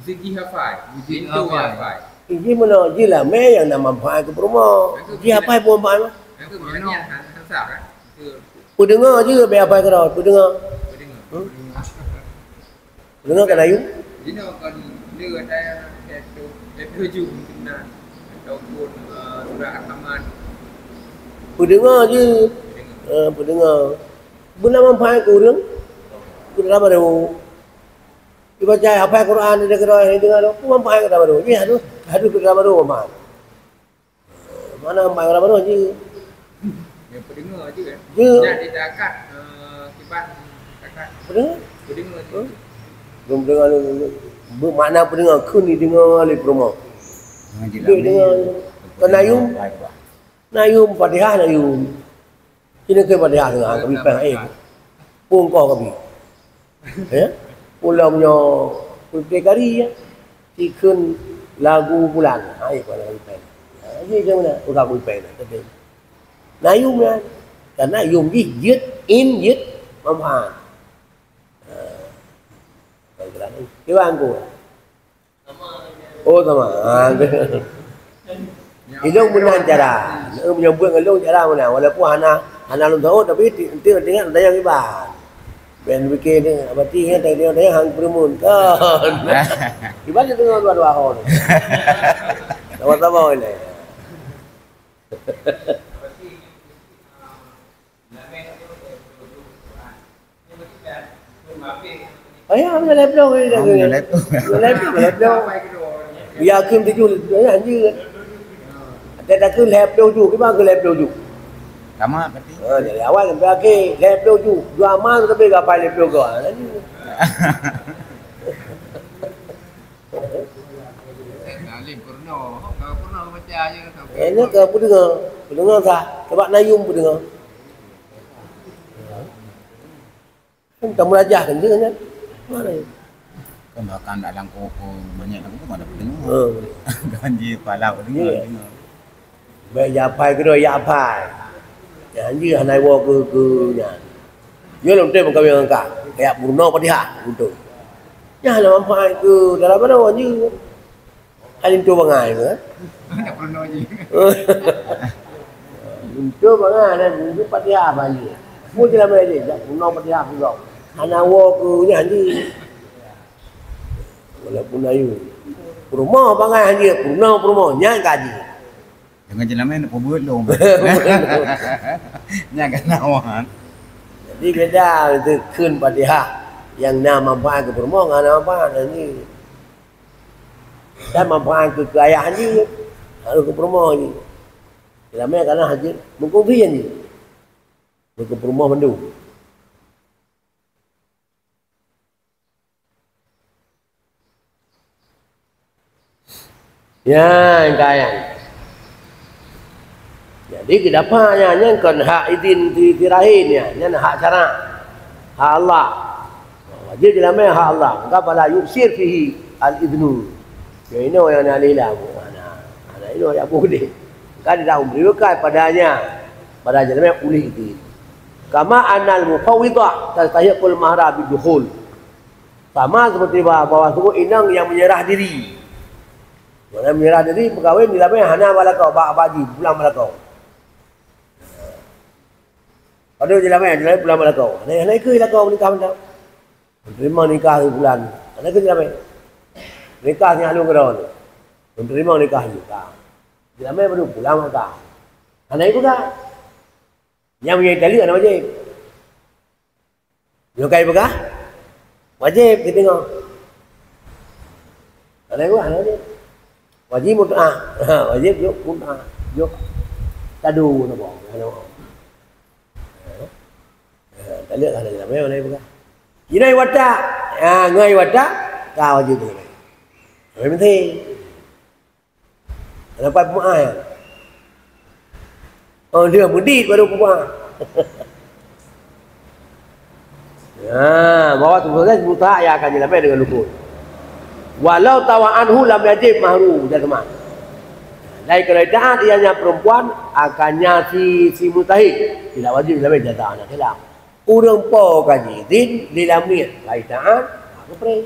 [SPEAKER 2] Jihafai. Jihafai.
[SPEAKER 1] Ini mana je lah, yang nama pai ke Bruno. Dia apa pun pai mah?
[SPEAKER 2] Itu maknanya kan kan? Itu
[SPEAKER 1] Pendengar je biar apa ke dah, pendengar.
[SPEAKER 2] pendengar.
[SPEAKER 1] Pendengar kan ayu?
[SPEAKER 2] Jadi kalau dia ada itu tujuh mungkin ataupun surah Al-Rahman.
[SPEAKER 1] Pendengar je. Pendengar. Benar mampai ke orang? Kita baru. Dibaca apa Quran dia kena dengar tu mampai ke baru. Ya aduh kita baru mampai. Mana mampai ke baru je.
[SPEAKER 2] Yang pendengar je kan.
[SPEAKER 1] Ya.
[SPEAKER 2] Dan dia akad kibat akad
[SPEAKER 1] Pendengar?
[SPEAKER 2] pendengar je.
[SPEAKER 1] Belum dengar bermakna pendengar kun ni dengar oleh rumah. Dia dengar kenayum. Nayum Fatihah nayum. Ini ke Fatihah dengan kami pengen pun kau kami. Ya. Pulau punya putih kari ya. Ikun lagu bulan. Ai pada kami pengen. Ini ke mana? Udah kami pengen. Tapi nayum ya. Karena yum jit in mamhan. Kira angku. Oh sama. Ilung benar cara. Menyebut ilung cara mana. Walaupun hana lum tahu tapi tengok ada yang ibarat. Ben bikin ni berarti kan dia hang perumun kan. Ibarat tengok dua-dua orang. Sama-sama ini. Ayah mana laptop ni dah. Laptop. Biar kim tujuh anjir. Ada ke laptop tu, ke bang ke laptop tu.
[SPEAKER 3] Sama berarti.
[SPEAKER 1] Dari awal sampai akhir laptop tu. Dua amal tapi gapai laptop kau.
[SPEAKER 4] Alim Purno. Kalau Purno baca je.
[SPEAKER 1] Ini ke pendengar sah. Sebab nayum pendengar. Kan kamu rajah kan je kan? Mana ni?
[SPEAKER 3] Kan bahkan dalam koko banyak lagu pun ada pendengar. Ganji kepala pendengar.
[SPEAKER 1] Baik japai ke doi japai. Janji hanai wo ke nya. Dia lom teh kami angkat. Kayak Bruno Fatihah untuk. Ya lah mampai ke dalam mana je. Alim tu bangai ke?
[SPEAKER 4] Tak Purno je.
[SPEAKER 1] Untuk bangai dan untuk Fatihah balik. Mu dalam mana je? Bruno Fatihah juga. Hanai wo ke nya je. Walaupun ayu. Rumah bangai hanya Bruno nya gaji.
[SPEAKER 3] Dengan jelamen pebut lom. Nya kan awan.
[SPEAKER 1] Jadi beda itu kun Fatihah yang nama mampai ke Bruno dengan nama mampai ni. Dan mampai ke ayah ni. Harus ke Bruno ni. Dalamnya kerana haji mengkufian ni. Ke Bruno mandu. Ya, kaya. Jadi kedapanya kan hak idin tirahinnya, nya hak cara. Hak Allah. Wajib dalamnya hak Allah. Maka pada yusir fihi al-idnu. Ya ini yang nalila bu. Ana ini yang boleh. Kan dah memberikan padanya pada dalamnya ulih itu. Kama anal mufawwidah tastahiqul mahra bidukhul. Sama seperti bahwa suku inang yang menyerah diri. Orang menyerah diri berkahwin di dalamnya hana balakau, baji, pulang balakau. Ada je lah main, bulan melakau. Naik ke lakau nikah mentang. Menerima nikah di bulan. Naik ke je lah main. Nikah ni alung kerana. Menerima nikah juga. Jelah main baru pulang maka. Naik ke tak? Yang punya Itali ada wajib. Nyukai bekah? Wajib kita tengok. Naik ke wajib. Wajib mut'ah. Wajib yuk mut'ah. Yuk. Tadu nak buang. Tak lihat ada dalam mana ni bukan. Inai watak, ngai watak, kau wajib tu. Yang penting. Dapat pemaai. Oh dia mudit baru pemaai. Bawa tu saja buta ya akan dilapai dengan lukut. Walau tawa'anhu lam yajib mahru jazman. Lain kerajaan ianya perempuan akannya si mutahid tidak wajib dilapai jazah anak hilang. Urang po kaji din lilamit kaitaan aku pray.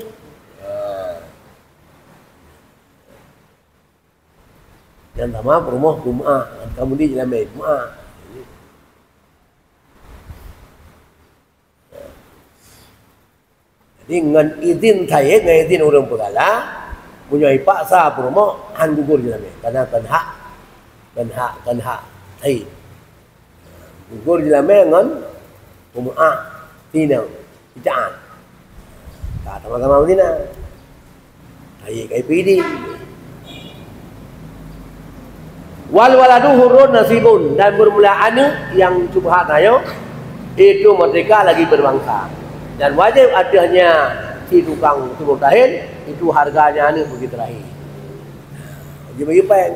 [SPEAKER 1] Yang pertama rumah Jumaah, kamu di lilamit Jumaah. Jadi dengan izin saya, dengan izin orang pegala, punya paksa rumah han gugur lilamit karena kan hak saya. Gugur lilamit dengan Jum'ah, tina, bid'ah. Tak sama-sama tina. Ayat kai pidi. Wal waladu hurun nasibun dan bermula anak yang subhat ayo itu merdeka lagi berbangsa. Dan wajib adanya si tukang turun tahil itu harganya anak begitu terakhir. Wajib bagi pen.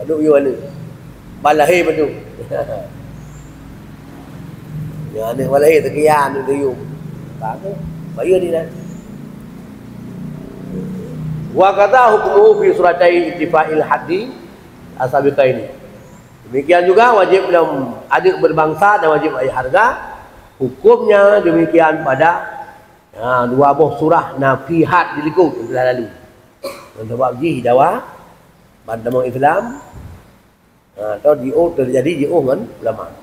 [SPEAKER 1] Paduk you anak. Balahir betul. Ya ni walai tekian tu you. Tak ke? Bayar dia. Wa kata hukmuhu fi suratai ittifa'il haddi asabiqaini. Demikian juga wajib dalam adik berbangsa dan wajib bayar harga. Hukumnya demikian pada dua buah surah nafihat dilikut telah lalu. Sebab jih dawa pada Islam atau terjadi dengan ulama.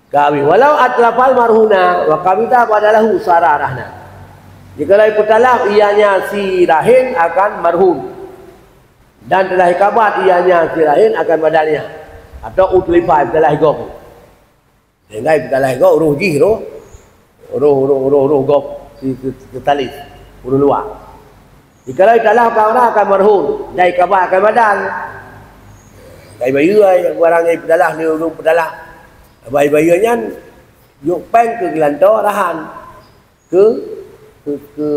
[SPEAKER 1] Kami walau atlafal marhuna wa kamita padalahu sararahna. Jika lai petalak ianya si rahim akan marhun dan telah kabat ianya si rahim akan badalnya atau utlifai telah gop. Dengai telah gop ruh jih roh gop si talis urus luar. Jika lai telah kau akan marhun dai kabat akan badal. Dai bayu ai barang ai petalak ni urung petalak. Bayi-bayinya yuk peng ke gelantor rahan ke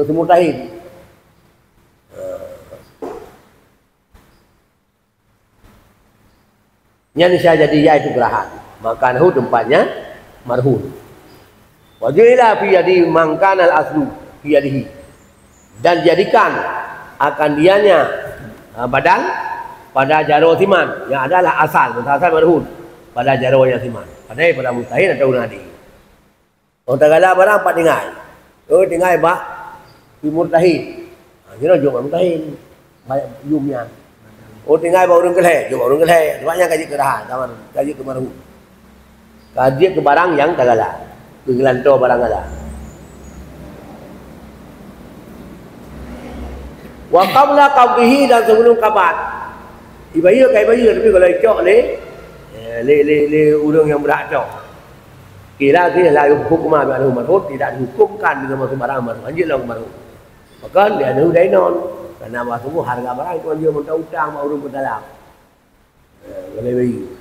[SPEAKER 1] semutahin. Yang saya jadi ya itu gerahan. Maka nahu tempatnya marhun. Wajilah fi yadi mangkan al aslu fi yadihi. Dan jadikan akan dianya badal pada jaro siman yang adalah asal marhun pada jaro yang siman. Padahal pada mustahil atau nadi. Orang tagala barang empat dengai. Oh dengai bak di mustahil. Kira jom mustahil. Banyak jumnya. Oh dengai bak orang kelai, jom orang kelai. Banyak kaji kerahan, kawan kaji ke marhum. Kaji ke barang yang tagala. Ke gelantor barang ada. Wa qabla qabdihi dan sebelum kabat. Ibayu kai bayu tapi kalau cok le orang yang berat cok. Kira dia la hukum marhum marhum tidak dihukumkan dengan masuk barang marhum. Anjir lah marhum. Maka dia nu dai non. Karena masuk harga barang itu dia minta utang mau urus berdalam. Boleh bayu.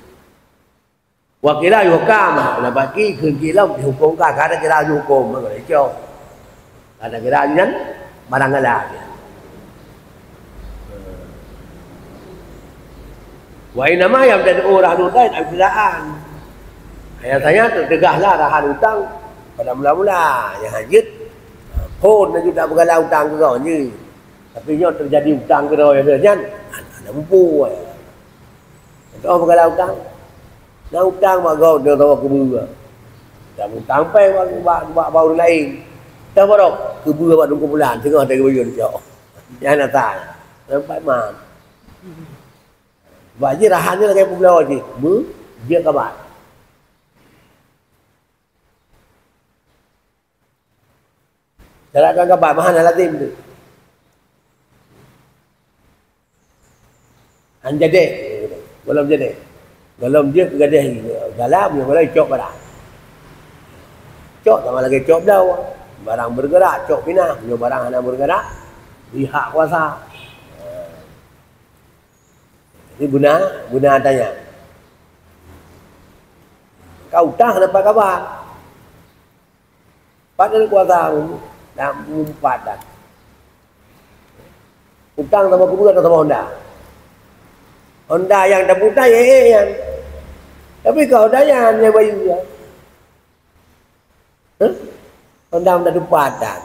[SPEAKER 1] Wa kira hukam la bakiคืน kira dihukumkan kada kira hukum boleh cok. Kada kira nyan barang ala. Wa inama yang jadi orang nudain al-filaan. Ayat saya tertegahlah rahan hutang pada mula-mula yang hajit. Pun juga bergalau hutang ke kau ni. Tapi nyo terjadi hutang ke kau yang dia ada mampu. Kau bergalau hutang. Nak hutang mak kau dia tahu ke bua. Dan hutang pai buat bau lain. Tak berok ke bua buat 2 bulan tengah ada ke bua dia. Yang nak tak. Sampai man. Wajib rahannya lagi pulau je. Dia kabar. Cara kan kabar mahal lazim tu. Anjade, belum jadi. Belum dia ke gadah dalam yang boleh cok barang. Cok sama lagi cok dah. Barang bergerak, cok pindah. Punya barang ada bergerak, pihak kuasa. Ini guna tanya. Kau tak dapat kabar. Padahal kuasa dah mumpat dah. Utang sama kuburan atau sama Honda. Honda yang dah putar yang. Tapi kau dah yang bayu ya. Honda dah dupatan.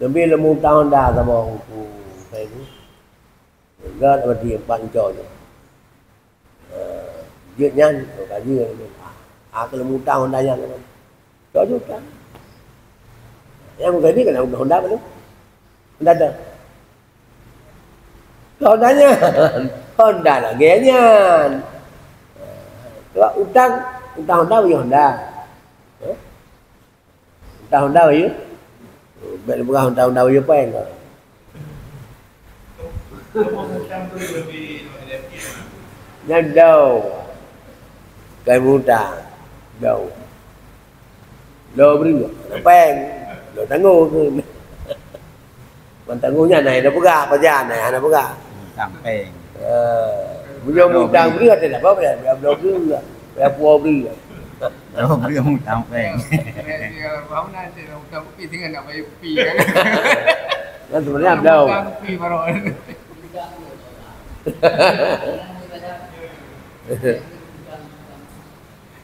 [SPEAKER 1] Lebih lemu tahun dah sama aku saya ni. Enggak ada dia panjang je. Dia nyan, dia ni. Aku lemu tahun dah yang. Kau juga. Yang muka ni kena Honda belum? Honda dah. Hondanya. Honda lah genyan. Kalau utang Honda bagi Honda. Utang Honda bagi. Baik bukan Honda bagi apa yang kau? Yang đâu. Cái muda. Đâu. Đâu beri. Peng. Đâu tangguh ke. Tangguhnya này nó bergerak pajan này nó bergerak.
[SPEAKER 3] Samping.
[SPEAKER 1] Beliau mutang beri ada apa ya? Beliau beri. Beliau puau beri.
[SPEAKER 3] Oh, beri samping.
[SPEAKER 4] Baru nanti hutang kopi tinggal nak bayar kopi kan.
[SPEAKER 1] Kan sebenarnya beliau.
[SPEAKER 4] Hutang kopi baru.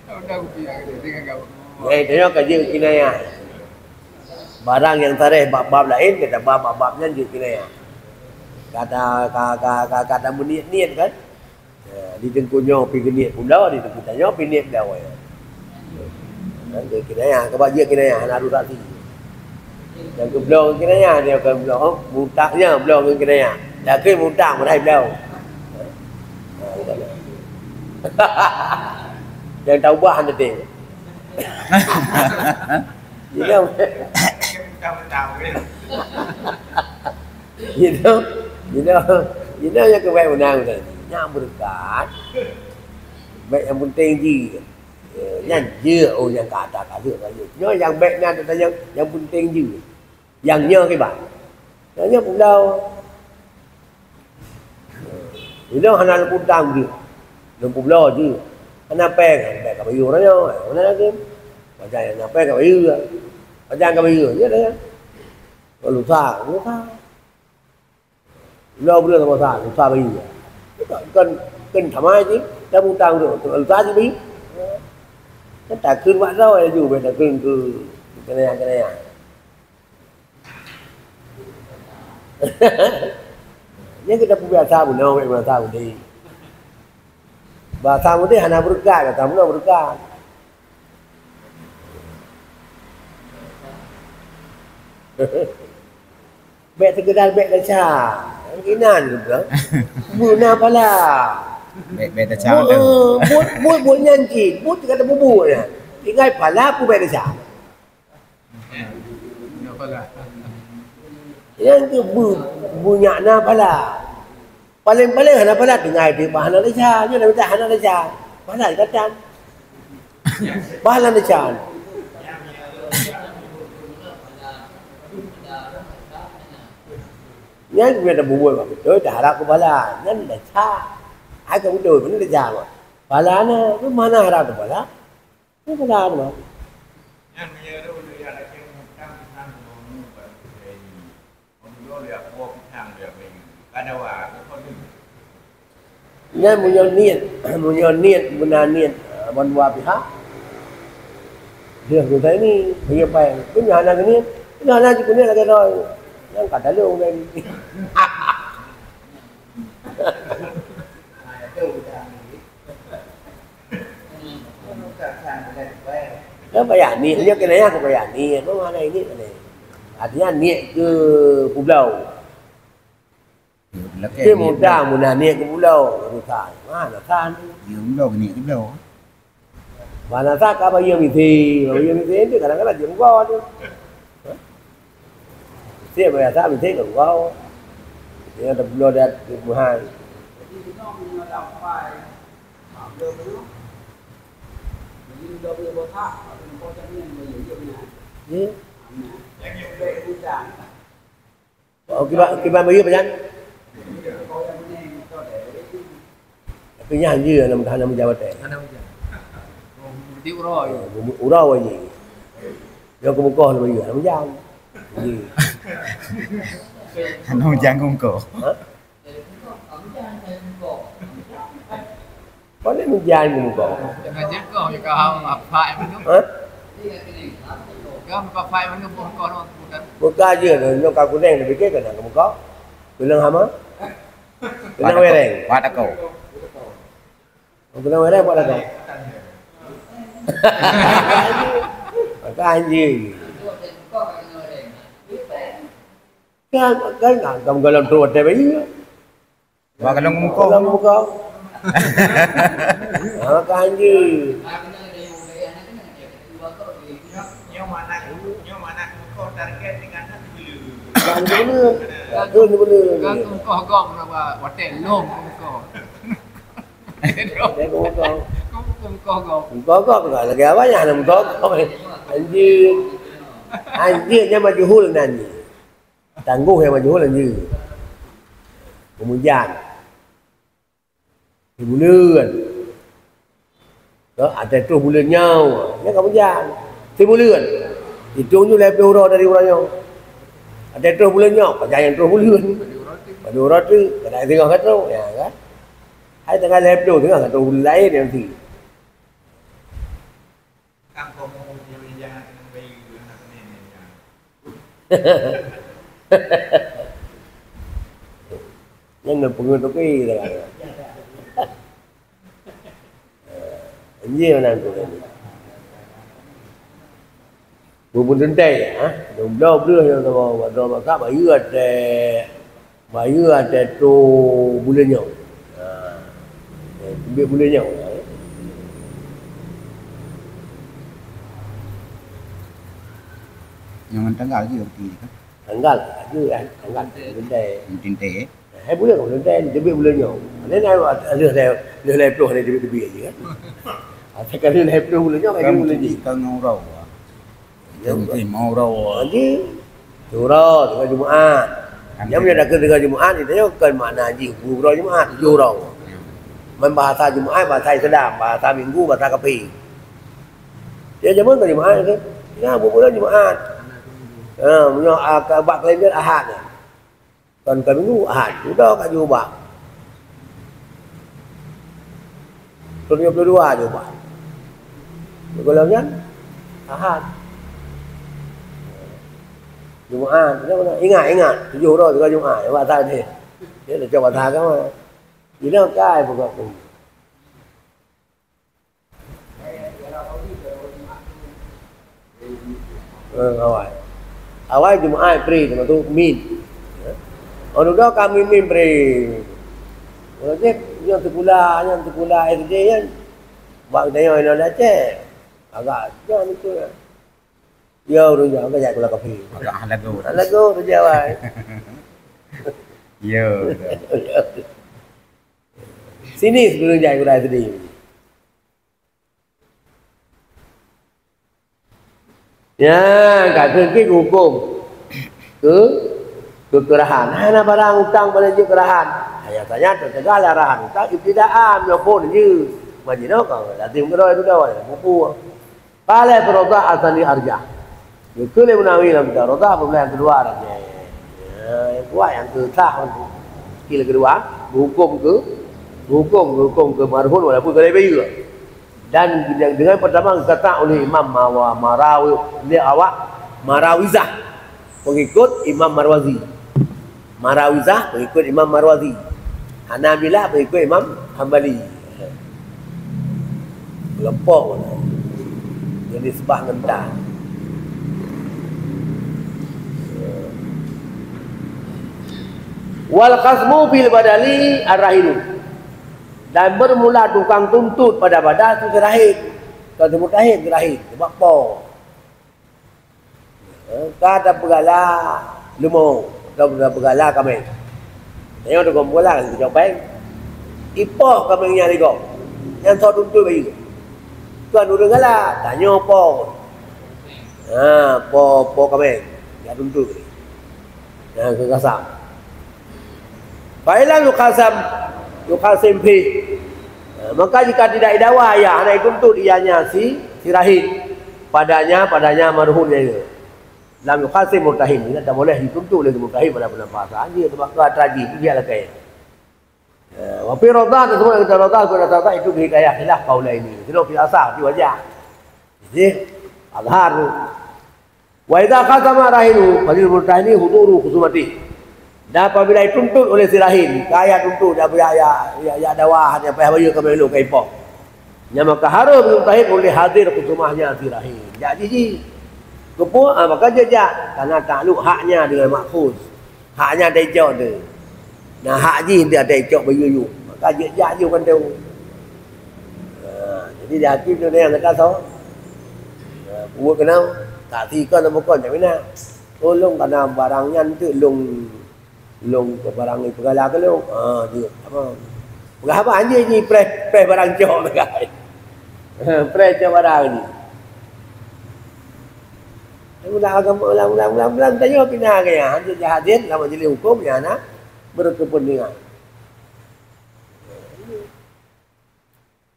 [SPEAKER 4] Hutang kopi tinggal kau.
[SPEAKER 1] Tengok kaji kinayah. Barang yang tarikh bab-bab lain kata bab-babnya je kinayah. Kata berniat-niat kan. Di tengkunya pergi niat pula, di tengkunya pergi niat dah. Dia kinayah, sebab dia kinayah nak ada saksi. Yang ke belong kinayah dia akan belong mutaknya belong dengan kinayah. Dah ke mutak meraih belong. Yang taubah anda tengok. You know yang kebaik menang tadi. Yang berkat. Baik yang penting je. Yang je yang kata. Nhớ yang baik ni ada yang penting je. Yang nhớ cái bạn. Nhớ cũng đâu. You know hana putang je. Lempuk lo je. Hana peng ka bayu đó nhá. Hana lagi. Macam hana peng ka bayu. Macam ka bayu je dah. Kalau lusa. Lo bữa nào mà xả bây giờ cần thoải mái chứ đã muốn tăng được xả chứ biết nó trả cơn bạn rồi dù về trả cơn cứ cái này những cái đập bùa sao buồn nào vậy mà sao buồn đi và sao muốn thế hana berkah kata mana berkah Bek terkedal bek kaca. Kinan juga. Guna pala.
[SPEAKER 3] Bek kaca dah.
[SPEAKER 1] Buat nyanci. Buat kata bubu ni. Tinggal pala aku bek kaca.
[SPEAKER 4] Pala.
[SPEAKER 1] Yang tu bunyak na pala. Paling-paling hana pala tinggal di bahana kaca. Dia nak minta hana kaca. Pala kaca. Pala kaca. Nhân về là bùi mà tôi trả ra của bà là nhân là xa ai cũng đổi vẫn là già mà bà là nó cứ mà nào ra của bà là nó bà là mà nhân một nhân niên bọn hòa bị hát việc tôi thấy đi bây giờ bè cái nhà này cái nhà này chỉ có niên là cái rồi yang kata lu kan. Nó bayar niat dia kena yang bayar niat. Mana ini ni? Artinya niat ke pulau. Dia mudah niat ke pulau. Mana kan?
[SPEAKER 3] Dia pulau niat ke pulau.
[SPEAKER 1] Mana tak apa yang miti itu kadang-kadang jengkol tu. Siapa yang tak miti jengkol. Dia ada belum ada kebuhan. Kibat bagi apa jangan? Tapi yang je nama menjawab teh.
[SPEAKER 4] Di uroi.
[SPEAKER 1] Urau aja. Dia ke muka nama dia, nama jangan.
[SPEAKER 3] Nó jangan kongko.
[SPEAKER 1] Có lẽ mình dài mình có.
[SPEAKER 4] Jangan jengkol je kau apa yang itu.
[SPEAKER 1] Hah?
[SPEAKER 4] Kau apa yang itu pun kau bukan.
[SPEAKER 1] Buka je nó cao của đen thì biết cái này không có. Bilang hama? Bilang wereng.
[SPEAKER 3] Wat aku.
[SPEAKER 1] Bilang wereng buat apa? Cái anh gì? Cái ngàn cầm cái làm truột để bấy.
[SPEAKER 3] Wa kalau
[SPEAKER 1] Kalau
[SPEAKER 3] ngongko.
[SPEAKER 1] muka. Cái anh gì?
[SPEAKER 2] Nhưng mà nak kau target dengan dulu.
[SPEAKER 1] Kan bener. Kan bener.
[SPEAKER 4] Kau kau gom apa hotel lom kau.
[SPEAKER 1] Để cũng có.
[SPEAKER 4] Kau gom.
[SPEAKER 1] Có gọi là cái nhà làm có anh gì nhưng mà chú là gì tàng ngu hay mà chú là gì kemudian di bulan đó ada tu bulannya ya kemudian di bulan itu nyu lebih euro dari orangnya ada tu bulannya percaya tu bulan pada orang tu kadang tengok kat tu ya kan hai tengah lebih tengah kat tu lain nanti
[SPEAKER 2] Kampung yang jangan bayi anak nenek.
[SPEAKER 1] Nhưng mà người tôi cái là nhiều lần của mình buồn đến đây hả đồng đâu đưa rồi mà các bảy ưa trù bulan nhậu biết bulan nhậu
[SPEAKER 3] Yang tanggal je roti kan.
[SPEAKER 1] tanggal đến đây
[SPEAKER 3] Tinte.
[SPEAKER 1] hai bulan còn đến đây thì biết bulan nhậu đến nay mà lừa lẹp rồi này thì biết gì hết phải cái lừa lẹp rồi bulan nhậu cái bulan gì
[SPEAKER 3] Kau ngoro. Yang mau
[SPEAKER 1] chứ chủ đó thì cái Jumat giống như là cái Jumat thì nếu cần mana gì chủ đó Jumat thì vô rồi mình bahasa Jumat bahasa Islam bahasa Minggu bahasa Kapi dia zaman ke Jumat kan ya bulan Jumat bak lain dia Ahad còn cái Minggu Ahad itu dah kat Jumat tahun 22 Jumat bulannya Ahad Jumat, ingat, 7 rồi thì coi Jumat, bà thay thì thế là cho bà tha cái mà, chỉ nó cái phục vụ. Rồi, awal Jumat free, mà tôi min, ở lúc đó kami min free, rồi chứ yang sekolah SD kan, bang tanya nó đã chết, agak jangan itu ya. Yo rồi giờ cái dạy là cà phê. Lagu tu jawab.
[SPEAKER 3] Yo.
[SPEAKER 1] Sini sebelum dạy của tadi. Ya, kata ke hukum. Kekerahan. Hana barang utang pada je kerahan. Ayatnya tercegah larahan. Tak ibtidaan yo pun je. Majino kau. Latim kedoi tu dah. Buku. Pale peroga asani arja. Cứ lên nào làm tờ đó ra làm kedua aja. Kuat yang kedua kira kedua hukum ke marhum walaupun kalau bayu. Dan dengan pertama kata oleh Imam Marawi dia awak Marawizah pengikut Imam Marwazi. Marawizah pengikut Imam Marwazi. Hanabilah pengikut Imam Hambali. Lempok jadi sebah mentah. Wal qasmu bil badali ar-rahinu dan bermula tukang tuntut pada badal itu terakhir Kalau mutahin terakhir sebab po. Kata pegala lumo, kata pegala kami. Tengok tu kumpulan kita coba. Ipoh kami nyari kau. Yang tahu tuntut bagi. Tuan udah ngalah, tanya po. Po kami. Ya tuntut. Yang kekasam. Baiklah yukasim fi. Maka jika tidak dakwah ayah anak tuntut ianya si rahim padanya marhumnya itu. Lam yukasim murtahim, tidak boleh dituntut oleh murtahim pada penampasan dia sebab traji itu dia lah kaya. Wa fi radha semua kita radha itu hikayah khilaf qaula ini. Tidak biasa di wajah. Jadi azhar. Wa idza qasama rahimu fadil murtahini huduru khusumati. Dan apabila dituntut oleh si rahim, kaya tuntut dia ya dawah dia payah bayar ke melu ke ipok. Nya maka harus murtahid oleh hadir khusumahnya si rahim. Jadi kepo maka jejak karena takluk haknya dengan makhuz. Haknya ada ijau dia. Nah hak ji dia ada ijau bayu. Maka jejak je kan tu. Jadi dia hakim tu dia yang kata so. Buat kenal tak tikan apa kon tak mina. Tolong karena barangnya tu long ke barang ni pegala ke long. Dia apa? Berapa anjing ni press barang jauh dekat. Press barang ni. Ulang tanya kena ke ya. Dia hadir dalam majlis hukum ya nak berkepentingan.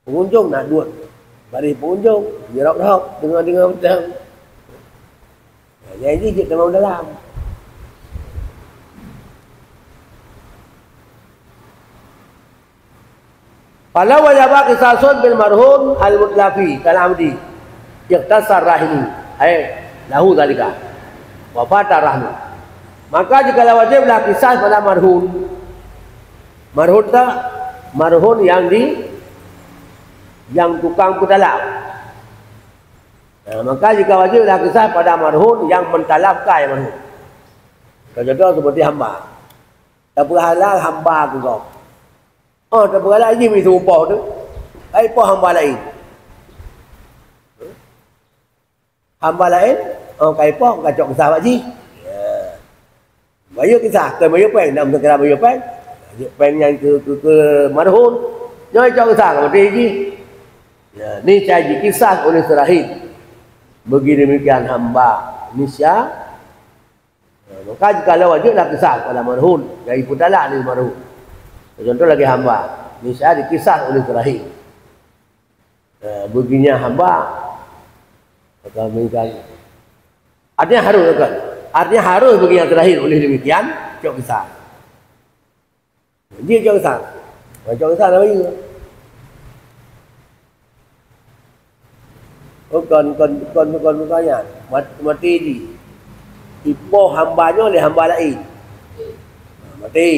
[SPEAKER 1] Pengunjung nak duit. Bari pengunjung dirok-rok dengar betul. Jadi kita mau dalam. Kalau wajib kisasun bil marhum al mutlafi kalamdi yaktasar rahimi lahu zalika wa fata rahmu. Maka jika wajiblah kisah pada marhum yang tukang putalak. Maka jika wajiblah kisah pada marhum yang mentalafkan marhum. Contoh seperti hamba. Tak halal hamba tu kau. Oh, tak berlaku lagi mesti upah tu. Apa hamba lain? Hamba lain, kaipo kacok kisah haji. Bayar kisah, ke bayar pen, nak kena bayar pen. Pen yang ke marhum, jangan cakap kisah kepada haji. Ni caji kisah oleh serahim. Begini demikian hamba nisya. Maka jika wajiblah kisah pada marhum, dari putalak ni marhum. Contoh lagi hamba, nisya dikisah oleh serahim. Begininya hamba kami kan. Artinya harus kan? Artinya harus bagi yang terakhir oleh demikian cok kisah. Dia cok kisah. Cok kisah apa ini? Kon tanya, mati di. Ipoh hambanya oleh hamba lain. Mati,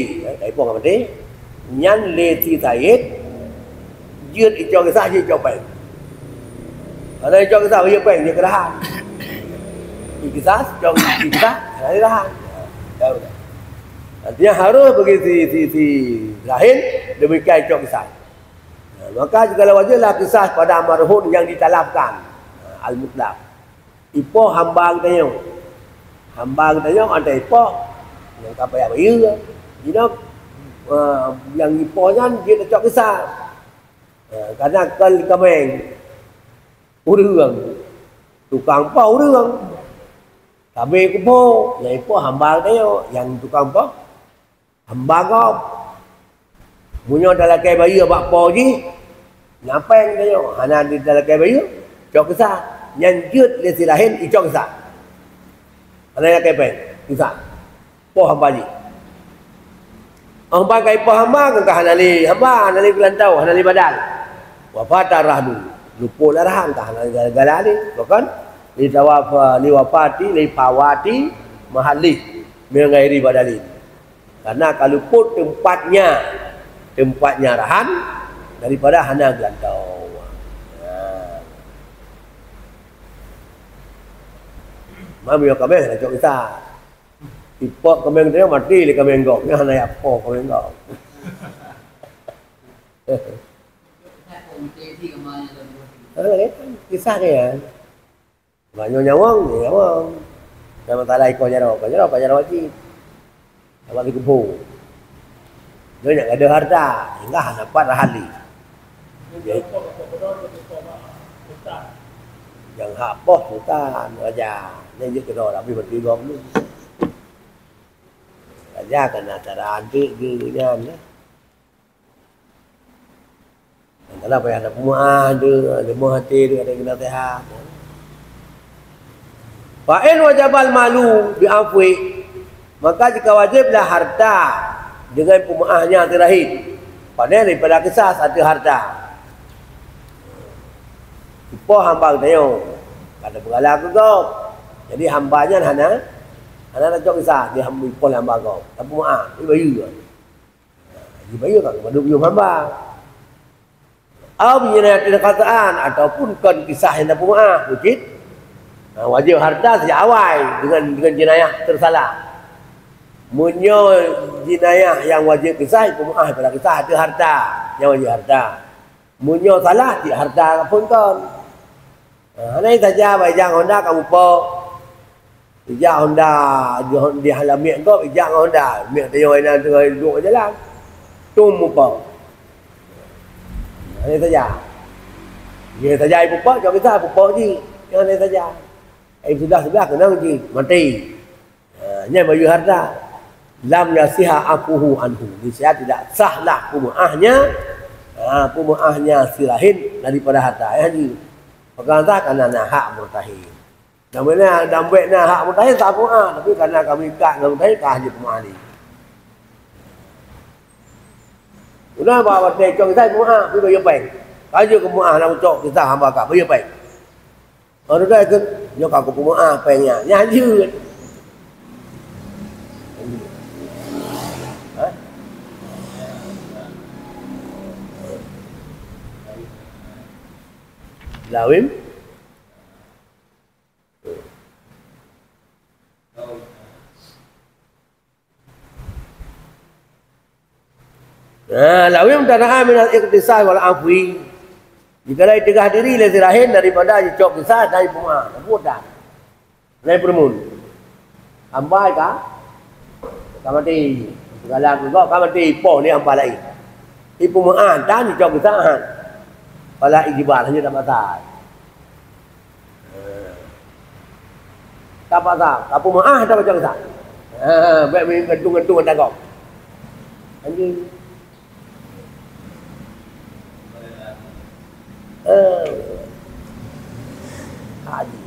[SPEAKER 1] ipoh enggak mati. Nyan le ti taid. Jut cok kisah je cok pen. Kalau cok kisah dia pen dia kerahan. Kisah cok kisah dia kerahan. Tahu tak? Artinya harus bagi si lahir demikian cok kisah. Maka jika wajiblah kisah pada marhum yang ditalafkan al-mutlaq. Ipoh hamba tanya. Hamba tanya ada ipoh yang tak payah bayar. Yang ipohnya dia tak cok kisah. Karena kemeng urang tukang pau urang. Kami kupo yang ipoh hamba tanya yang tukang pau hamba kau. Punya dalam kai bayu bak po ji. Ngapain tanya? Hana di dalam kai bayu cok kisah. Nyanjut le silahin cok kisah. Ana kai pen kisah. Po hamba ji. Hamba kai po hamba kan hanali hamba hanali kelantau hanali badan. Wafat rahdu. Lupa larahan kah hanali galali bukan? Li tawafa li wafati li pawati mahali mengairi badali. Karena kalau put tempatnya rahan daripada hana gelantau. Mami yo kabeh nak cok kita. Ipok kemeng dia mati le kemeng gok. Nya hana apa kemeng gok. Kisah dia. Banyak nyawang. Nama tak lain kau jarau wajib. Awak pergi kumpul. Dia nak ada harta, hingga dapat rahali. Yang hak bos sultan raja, ni dia kena tapi berarti gom ni. Raja kena cara antik dia ni. Kalau payah ada pemuah ada muah hati dia ada kena sehat. Fa'in wajabal malu bi'afwi, maka jika wajiblah harta dengan pemaahnya terakhir. Padahal daripada kisah satu harta. Ipo hamba tengok. Kada bergalah ke kau. Jadi hambanya hana nak cok kisah dia hamba ipo hamba kau. Tak pemaah, dia bayu. Dia bayu kan pada bium hamba. Atau binayat kataan ataupun kan kisah yang tak pemaah, wajib. Wajib harta sejak awal dengan jenayah tersalah. Munyo jenayah yang wajib kisah pemaah pada kisah ada harta yang wajib harta. Munyo salah di harta pun kan. Ini saja bajang Honda kamu po. Ijak Honda di halamiak kau ijak Honda. Miak tayo ina tengah duduk jalan. Tum po. Ini saja. Dia saja ibu po jauh kita po ji. Ini saja. Sudah kena uji mati. Nya baju harta lam yasiha akuhu anhu. Dia tidak sahlah pemaahnya sirahin daripada harta. Haji. Perkara kerana nak hak murtahid. Namanya dambai nak hak murtahid tak pemaah, tapi kerana kami ikat dengan murtahid kah haji pemaah ni. Sudah bawa tecok kita pemaah, pergi bagi baik. Kaji ke pemaah nak ucap kita hamba kat bagi baik. Orang dah ke yo kau pemaah pengnya. Nya haji. Lawim lawim tanah minal iqtisah wal afwi. Jika lai tegah diri le zirahin daripada cok kisah dari pemaah mudah lai permun ambai ka kamati segala juga kamati po ni ambai lai ibu pemaah dan cok kisah Pala ijibar hanya dapat tak. Dapat tak? Apa maah dapat jangan tak? Baik main gantung ada kau. Anjing. Haji.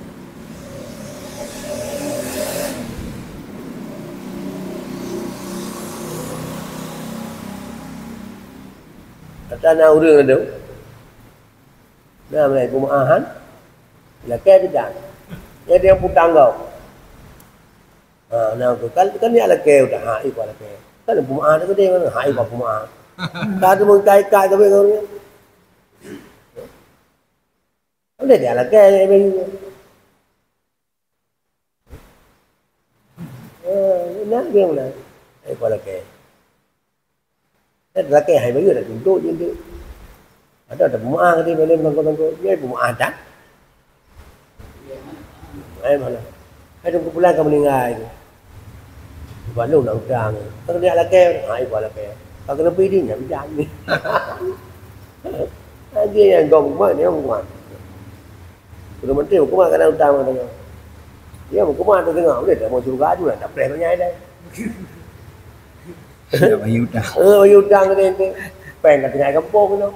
[SPEAKER 1] Kata nak urang ada. Nah, mulai pemaahan, laki tidak. Dia yang putang kau. Nah, kan ni laki udah hai kau laki. Kan pemaahan tu dia mana hai kau pemaahan. Kau tu mungkai kau tu kau ni. Ada dia laki ni. Nak dia mana? Hai kau laki. Ada laki hai bagi dah tuntuk je tu. Ada pemaah tadi boleh tangkap dia pemaah dah. Mana? Ada kumpulan kamu meninggal. Baru nak udang. Kalau dia laki, hai buat laki. Kalau kena pergi dia bincang ni. Dia yang kau buat dia buat. Kalau menteri hukuman kena udang tengok. Dia hukuman tu tengok boleh tak mau suruh gaduh dah. Tak boleh banyak dah.
[SPEAKER 3] Bagi udang.
[SPEAKER 1] Bagi udang ni. Pengen kat tengah kampung tu.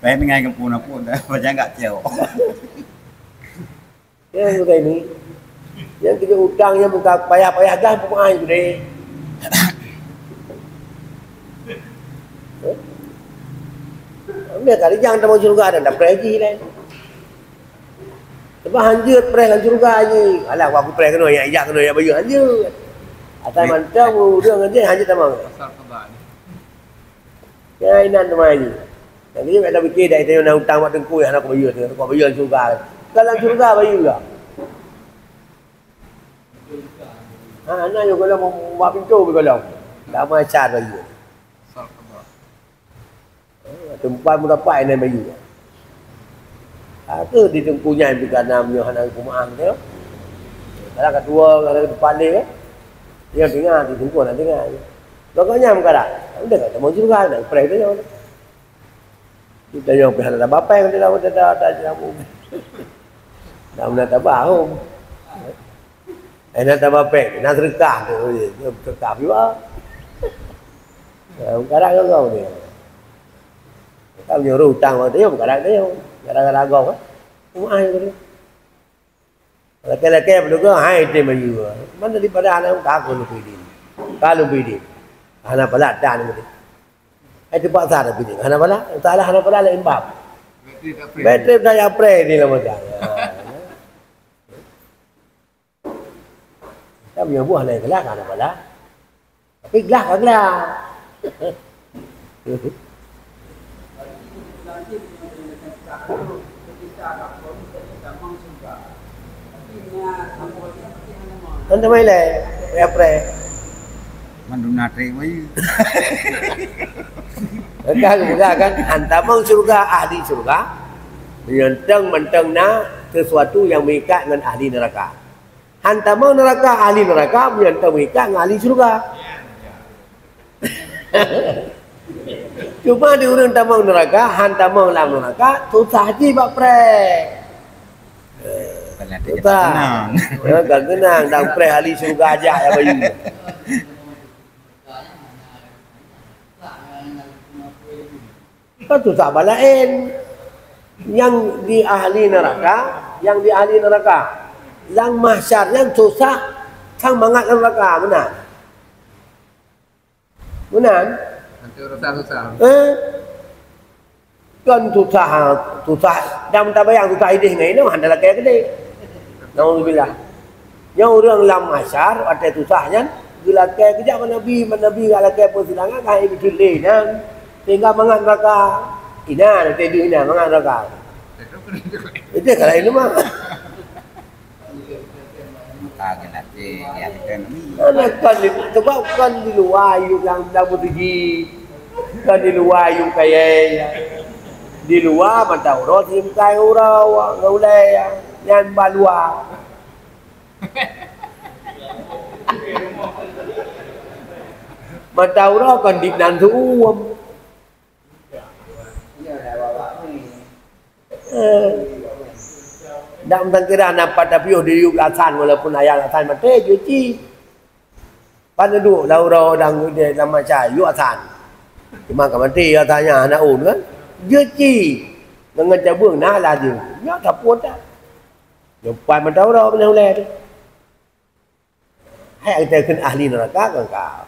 [SPEAKER 3] Baik mengai kampung pun dah macam enggak tahu.
[SPEAKER 1] Yang tu ni. Yang kita utang yang bukan payah-payah dah pemain tu deh. Dia kali jangan tak mau surga dah pergi dah. Sebab hanjut pergi kan surga ni. Alah aku pergi kena yang ijak kena yang baju hanjut. Atas mantap dia dengan hanjut tak mau.
[SPEAKER 4] Asal kebal.
[SPEAKER 1] Ya inan teman ni. Jadi ada fikir dah itu nak hutang mak tengku yang nak bayar tu, nak bayar surga. Kalau surga bayar juga. Anak yo kalau mau buat pintu kalau. Tak macam bayar.
[SPEAKER 4] Asal kebal.
[SPEAKER 1] Tempat mendapat ini bayu. Itu ditempunya juga namanya anak kumahan tu. Kalau kedua, kalau depan dia, dia dengar, dia tunggu nak dengar. Pokoknya muka dah. Dia kata mau juga nak pray tu je. Kita yang pihak ada bapa yang tidak ada jamu. Dah nak tahu. Nak tahu bapa, nak terkah tu, terkah juga. Kadang kau ni. Kau nyuruh hutang waktu tu, kadang kau kan. Rumah itu. Laki-laki berdoa, hai itu mayu. Mana daripada anak kau lebih di. Kalau lebih di. Anak pala dan itu. Itu pasar lebih di. Anak pala, salah anak pala lain bab. Betul saya pray di dalam macam. Kita punya buah lain kelak anak pala. Tapi gelak gelak. Anda mai le, pre.
[SPEAKER 3] Manduna tre mai.
[SPEAKER 1] Kan hantamang surga ahli surga. Mentang na sesuatu yang mengikat dengan ahli neraka. Hantamang neraka ahli neraka mentang mengikat dengan ahli surga. Cuma di orang tamang neraka, hantamang lam neraka, susah je bak pre. Tenang. Kan tenang dan pre ahli surga ajak ya bayu. Kan tu tak balain. Yang di ahli neraka, yang mahsyar yang susah sang mangat neraka benar. Benar?
[SPEAKER 4] Nanti susah.
[SPEAKER 1] Kan susah. Dan tak bayang susah idih dengan ini, mana lagi gede. Alhamdulillah. Yang orang lam masyar, ada susahnya, bila kaya kejap Nabi kalau kaya persilangan, kaya berjulih dan sehingga mangat neraka. Ina, nanti dia ina, mangat neraka. Itu kalau ini mah.
[SPEAKER 3] Kaget nanti, ya kita ni.
[SPEAKER 1] Sebab kan di luar yang dah bertuji. Kan di luar yang kaya. Di luar mantau roti kai urau ngaulai yang balua. Mantau rau kan di nan tuum. Tak mentangkira nampak tapi di yuk lasan walaupun ayah lasan mati cuci. Pada dulu laurau dan dia nama cai yuk lasan. Cuma mati tanya anak un kan. Cuci dengan cabung nah lah dia. Ya tak puas dah. Jumpa mantau rau benar boleh tu. Hai kita kena ahli neraka kan kau.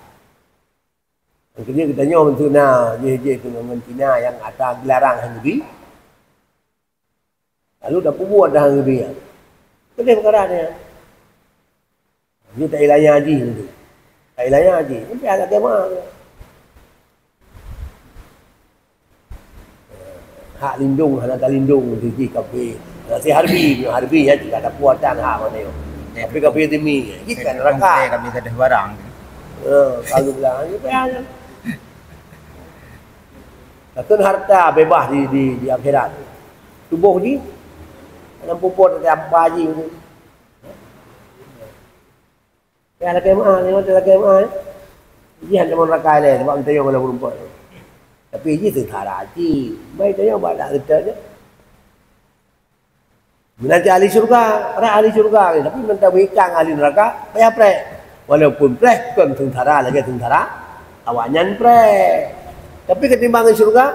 [SPEAKER 1] Kemudian kita nyawa mentuna je tu mentina yang ada gelarang hangri. Lalu dah buat dah hangri. Kedai perkara dia. Dia tak ilahnya haji tu. Tak ilahnya haji. Mesti ada kemah. Hak lindung, hak lindung di kafe. Si Harbi ya tidak ada puatan hak mana yo. Tapi kafe demi kita neraka.
[SPEAKER 3] Kami ada barang.
[SPEAKER 1] Kalau bilang ni payahnya. Takkan harta bebas di akhirat. Tubuh ni dalam puput ada apa je tu. Ya ada kemah, ada kemah. Dia hanya neraka le sebab kita yang mana perempuan. Tapi dia tentara haji. Baik dia yang buat tak kita je. Nanti ahli syurga, orang ahli syurga ni. Tapi minta berikang ahli neraka, payah pre. Walaupun pre, bukan tentara lagi tentara. Awaknya pre. Tapi ketimbangan syurga,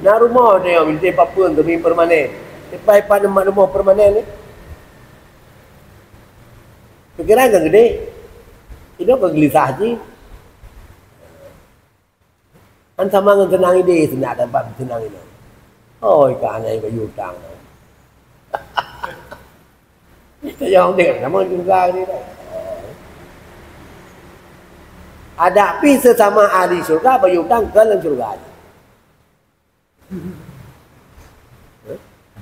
[SPEAKER 1] nak rumah dia yang minta apa-apa demi permanen. Lepas nama rumah permanen ni. Pikiran kan gede. Itu kegelisah je. An sama dengan tenang ide, tidak dapat tenang ini. Oh, ikan yang berhutang. Kita jangan tengok sama juga ni. Ada api sesama ahli surga berhutang ke dalam surga.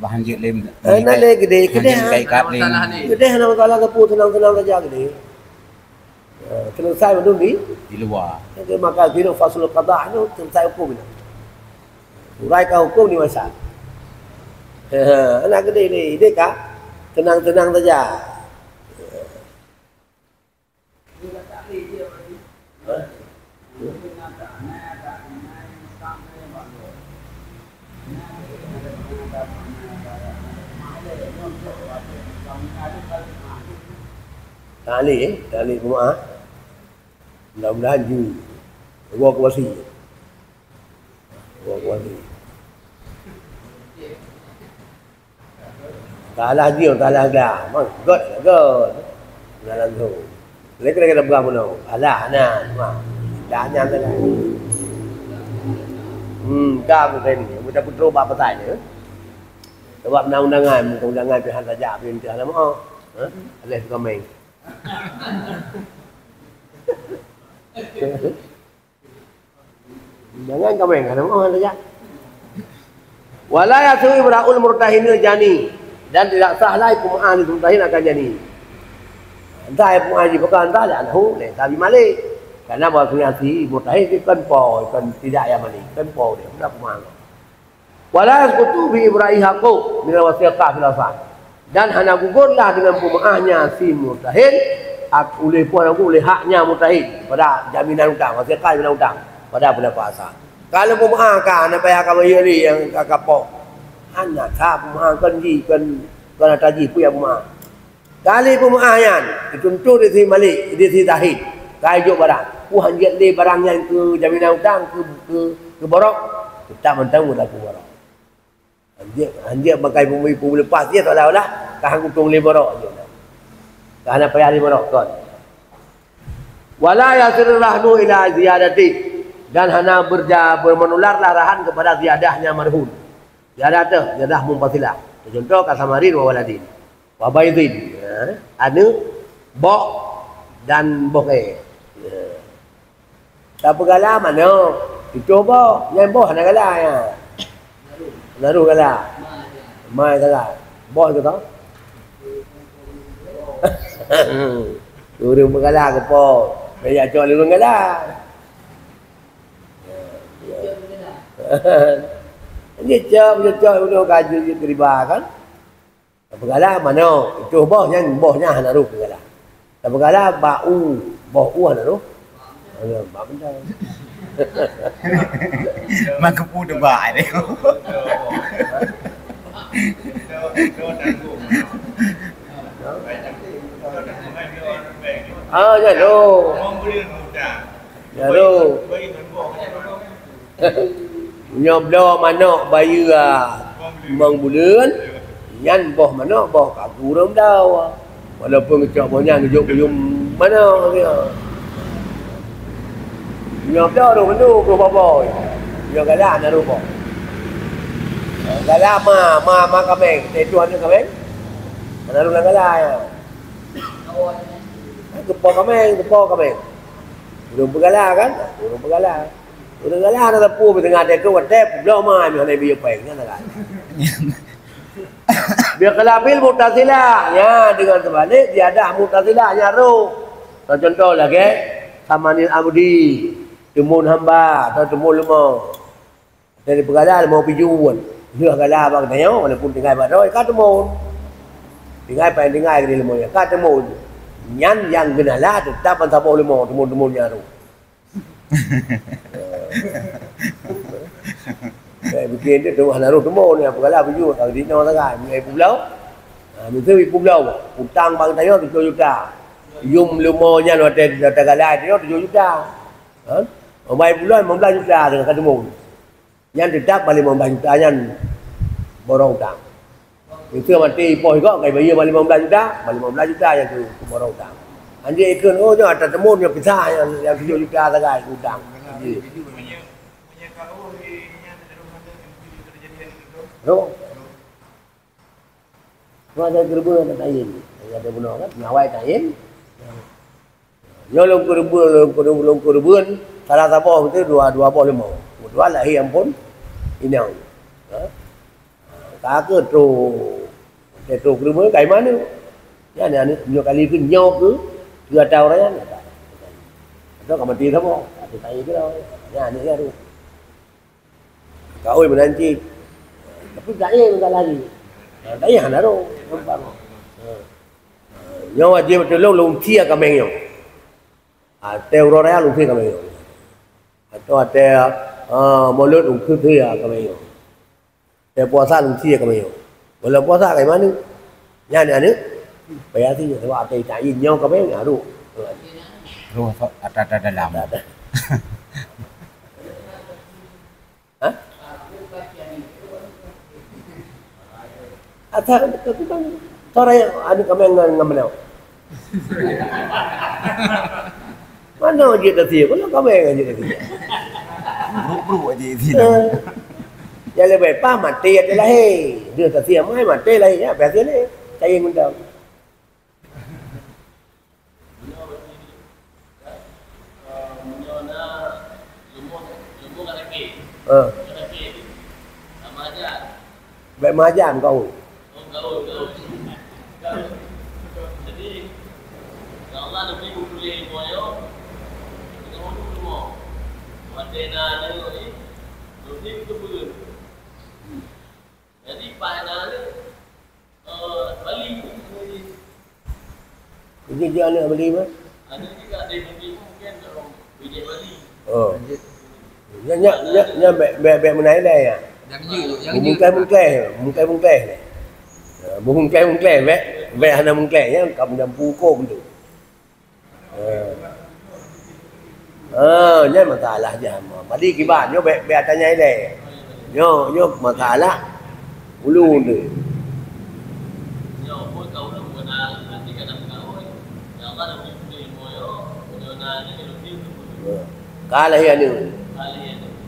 [SPEAKER 3] Bahan je lem.
[SPEAKER 1] Nanti gede.
[SPEAKER 3] Kayak kap lem.
[SPEAKER 1] Gede, nak kalau kepu tenang saja gede. Selesai betul ni.
[SPEAKER 3] Di luar.
[SPEAKER 1] Dia makan kira fasul qada' tu selesai hukum ni. Uraikan hukum ni masa. Anak gede ni, dia kah? Tenang-tenang saja. Tali Jumaat. Mudah-mudahan Juni. Gua kuasi. Talah dia, talah dah. God. Dalam tu. Lagi kita berapa no? Alah nah. Dah nyam dah. Kamu kan ni, kita pun terubah petai ni. Sebab undang-undangan pihak saja, pihak nama. Alah suka main. Jangan kau main, nama saja. Wala yasui ibra'ul murtahinil jani, dan tidak sahlah pema'an murtahin akan jani. Entah pema'an ji bukan entah dah hu le tapi malik. Karena bahasanya si murtahin itu kan tidak yang malik, kan dia sudah pema'an. Wala yasqutu bi ibra'ihaqu min wasiqah filasan. Dan hanya gugurlah dengan pema'ahnya si murtahin oleh haknya murtahin pada jaminan hutang, wasiqah jaminan hutang pada pendapat asal. Kalau pemahkan apa yang akan bayari yang kapok, anak tak pemahkan ji kan taji pun yang pemah. Kali pemahkan dituntut di sini malik di sini tahid, kajuk barang, hanjat le barang yang ke jaminan hutang ke borok, tak mentang mudah ke borok. Hanjat pakai pemui lepas dia tak lah, kah kutung le borok je. Karena payah le borok kan. Wala yasirrahnu ila ziyadati. Dan hanya bermenularlah rahan kepada ziyadahnya marhun. Ziyadah mumpasilah. Contoh kasamarin wa waladin. Wa baydin. Anu bok dan boke. Tak pegala mana? Itu bok, yang bok nak gala ya. Naruh gala. Mai gala. Bok ke tau? Turun pegala ke po. Saya cok lurung gala. Dia cak udah gaji dia terima kan. Bergala mana? Itu bosnya nak ruh bergala. Bergala bau nak ruh. Bau benda.
[SPEAKER 3] Maka pun debat dia.
[SPEAKER 1] Ya lo. Ya lo. Nyoblo manok bayi mong bulan nyan boh manok boh kagu rom daw walaupun ngecok bohnya ngejuk kuyum mana dia nyoblo ro mendu ko boboy yo gala na ro boh gala ma kameng te tuan kameng ana ro gala ya kepo kameng ro bergala kan ro bergala udah galah ada pu tengah dia tu wadep belum mai mana biar pengnya kan biar kalabil mutazilah ya dengan terbalik dia ada mutazilah nyaru contoh lagi samanil abdi temun hamba atau temun lemah dari pergalah mau pijuan dia galah bang tanya walaupun tinggal badoi ka temun tinggal ke lemah ya ka temun nyan yang genalah tetap antabo lemah temun nyaru bikin dia tu naruh temu ni apa kala baju kalau di nama sangat ni pulau itu pulau utang bang tayo 7 juta yum lumonya no te tagala dia 7 juta kan mai pulau 15 juta dengan ketemu yang tetap balik 15 juta yang borong utang itu mati poh kok kai bayi balik 15 juta yang tu borong utang anjir ikut oh nya ada temu nya pisah yang 7 juta tagai utang Ro. Ada gerbu ada tayin. Ada benar kan? Ngawai tayin. Yo long gerbu salah satu itu dua boh lemau. Dua lah yang pun inau. Tak ke tu gerbu kai mana? Ya ni nyo kali ke nyo ke 2 tahun raya. Itu kamu mati sama. Ada tanya ke dah. Ya ni dia tu. Kau menanti. Tapi tak pun tak lari. Tak payah nak tu. Nampak. Yang wajib tolong lung tia kami yang. Teo raya lung tia kami yang. Atau ada mulut lung tia kami yang. Teo puasa lung tia kami yang. Kalau puasa kayak mana? Yang ni. Bayar tu. Sebab ada tak yang kami yang tu.
[SPEAKER 3] Ruh ada dalam.
[SPEAKER 1] Hah? Ada tapi kan cara yang ada kami yang mana? Mana je tadi? Kalau kami yang je tadi.
[SPEAKER 3] Bro aja di
[SPEAKER 1] Ya lebih pa mati adalah hei. Dia tadi mai mati lah ya. Berarti ni saya ngundang. Baik macam kau.
[SPEAKER 5] Jadi kalau Allah lebih boleh moyo, kita mau dulu. Madena ni, lebih itu boleh. Jadi pada ni, Bali ni.
[SPEAKER 1] Ini dia nak beli mah?
[SPEAKER 5] Ada juga ada beli mungkin orang bijak Bali.
[SPEAKER 1] Oh. Nya baik menaik dah ya. Mungkai. Mungkai. Baik hana mungkai ya, kamu dah pukul tu. Nya masalah je. Bali kibat, yo baik tanya dia. Yo masalah. Ulu tu.
[SPEAKER 5] Yo pun kau nak buat nanti kan kau. Yang Allah lebih boleh moyo, moyo ni lebih tu.
[SPEAKER 1] Kalah ya ni.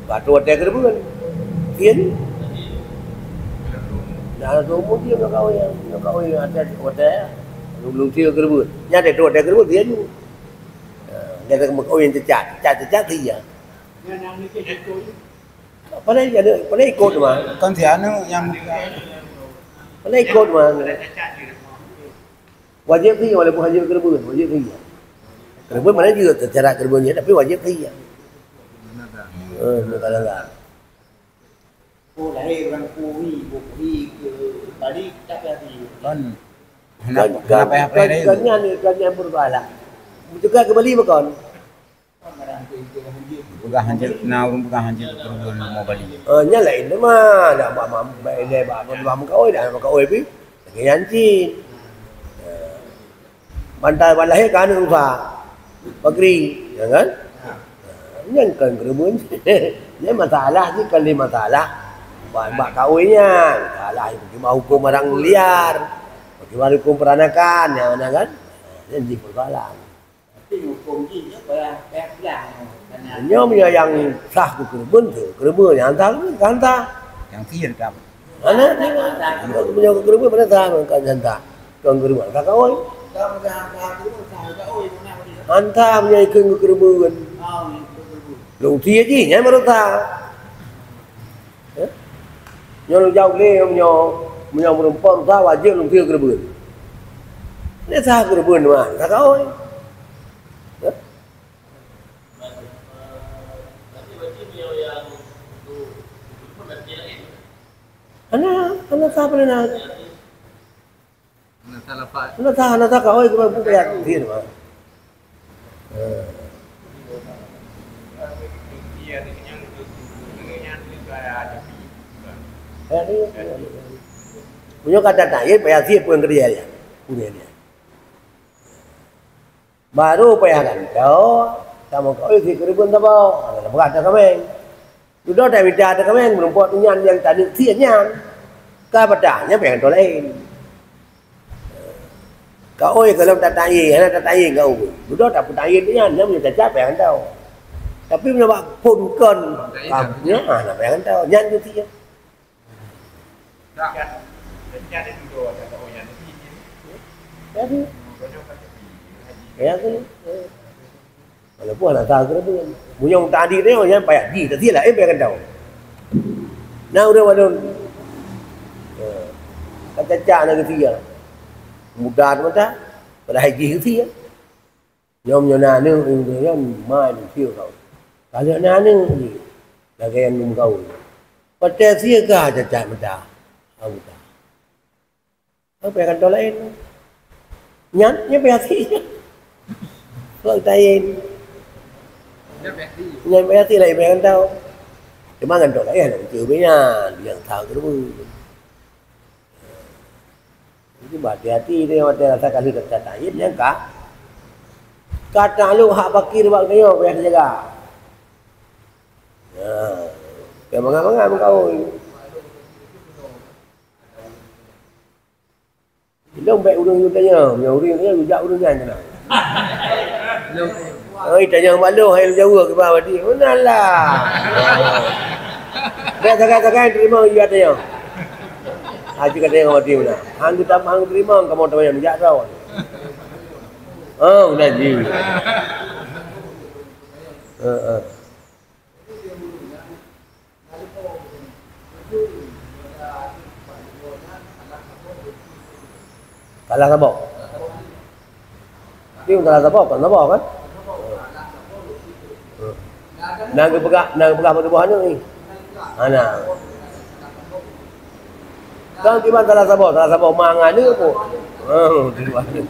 [SPEAKER 1] Batu ada kerbun. Kian. Dah semua dia nak kau yang ada hotel. Belum dia kerbun. Nya ada tu ada kerbun dia tu. Dia tak kau yang cacat dia.
[SPEAKER 2] Yang ni ke tu.
[SPEAKER 1] Pandai ikut mah.
[SPEAKER 3] Kan si anu yang
[SPEAKER 1] Pandai ikut mah.
[SPEAKER 2] Cacat dia.
[SPEAKER 1] Wajib dia walaupun hanya kerbun, wajib dia. Kerbun mana juga cara kerbunnya tapi wajib dia. Benar.
[SPEAKER 2] Oh lahir orang Puhi ke tadi tak hati.
[SPEAKER 3] kan kenapa apa dia itu?
[SPEAKER 1] Kan berbalah. Juga kembali bukan?
[SPEAKER 3] Bukan hancur, urung bukan hancur kerugian mau balik.
[SPEAKER 1] Nya lain tu mah, dah baik dia bawa kau dah kau pi. Lagi hancur. Bantai balai kan rupa. Bagri, ya kan? Yang kan kerumun. Dia masalah je kali masalah. Bak kawinnya, salah bagaimana hukum orang liar, bagaimana hukum peranakan, yang mana kan? Jadi persoalan.
[SPEAKER 2] Tapi hukum ni banyak yang
[SPEAKER 1] Hanya yang sah ke kerbun yang sah kan sah.
[SPEAKER 3] Yang kir tak.
[SPEAKER 1] Mana dia? Punya kerbun mana sah kan sah. Kan kerbun tak kawin. Antah punya ikan kerbun. Lu dia je, yang baru tahu. Yang jauh le, yang perempuan tahu wajib lu dia kerbun. Dia sah kerbun mah, tak kawin. Anak sah pun nak. Anak sah kawin cuma bukan yang dia mah.
[SPEAKER 2] dia dengan yang ada
[SPEAKER 1] Punya kata tak, ya payah siap pun kerja dia, punya dia. Baru payah kan, kau sama kau itu keribun tak bau, ada berkata kami. Sudah dah bicara kami belum buat nyan yang tadi siapnya, kau bertanya pengen tolain. Kau kalau tak tanya, tak tanya kau, sudah tak bertanya dia, dia punya cacat pengen tahu. Tapi punya pun kon, kamunya nak pengen tahu, nyan tu siap.
[SPEAKER 2] tak jadi dulu ada orang yang
[SPEAKER 1] Jadi, ya tu. Walaupun anak tahu kerana punya tadi dia orang payah di, tadi lah pengen tahu. Nah udah wadon, kata cak nak ketiga, muda tu macam pada haji ketiga. Nhom na ni dia mai ni phiêu rồi. Kalau na ni là cái anh nung cầu. Pada siaga cacat muda. Aku tak. Apa yang kau lain? Nyatnya berarti. Kalau tayin. Nyat berarti lại berarti tahu. Cuma kan kau lain chịu với nhà yang tahu tu. Jadi hati-hati dia ada rasa kalau kata tayin yang kah. Kata lu hak fakir buat kau biar jaga. Kaya mangga-mangga kau. Long baik urang you tanya, yang urang dia rujak urang kan kena. Oi tanya malu hai jauh ke bawah dia. Onalah. Dia cakap terima you tanya. Haji kata yang mati mana. Hang tu tak hang terima kamu tanya bijak tau. Oh, dah ji. Kalah sabok. Dia kalah sabok kan? Nang pegah pada buah ni. Ana. Kang tiba kalah sabok mangan ni apa? Oh, tu buah ni.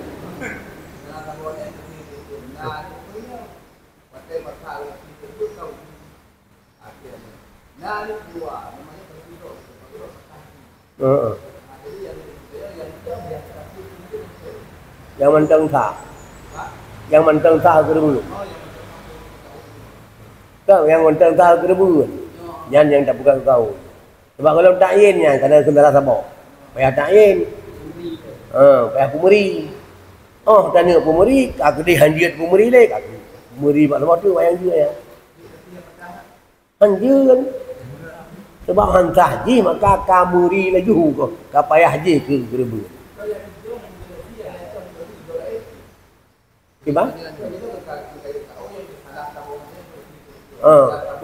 [SPEAKER 1] Yang mentang tak kerebu. Kau yang mentang tak kerebu. Yang tak bukan kau. Sebab kalau tak yin kena kendala sabok. Payah tak yin. Payah pemeri. Oh, tanya pemeri, aku dia hanjiat pemeri lek. Aku pemeri mak sabok tu wayang dia ya. Hanjian. Sebab hantah ji maka kamuri laju kau. Ka payah ji ke kerebu. Gimana?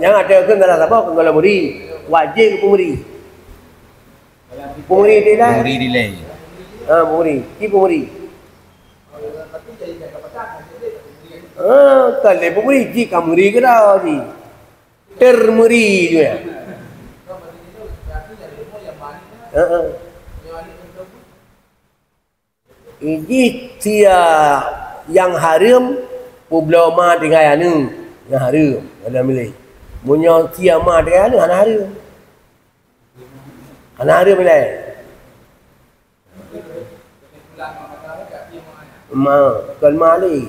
[SPEAKER 1] Yang ada kendala sabok, kendala muri, wajib pemuri. Pemuri delay.
[SPEAKER 3] Pemuri delay.
[SPEAKER 1] Pemuri, pemuri. Kalau pemuri, jika muri ke dah ji. Termuri juga. Ini dia yang haram pulau ma dengan anu yang haram ada milih munyo tiama dengan anu ana haram milih ma kan mali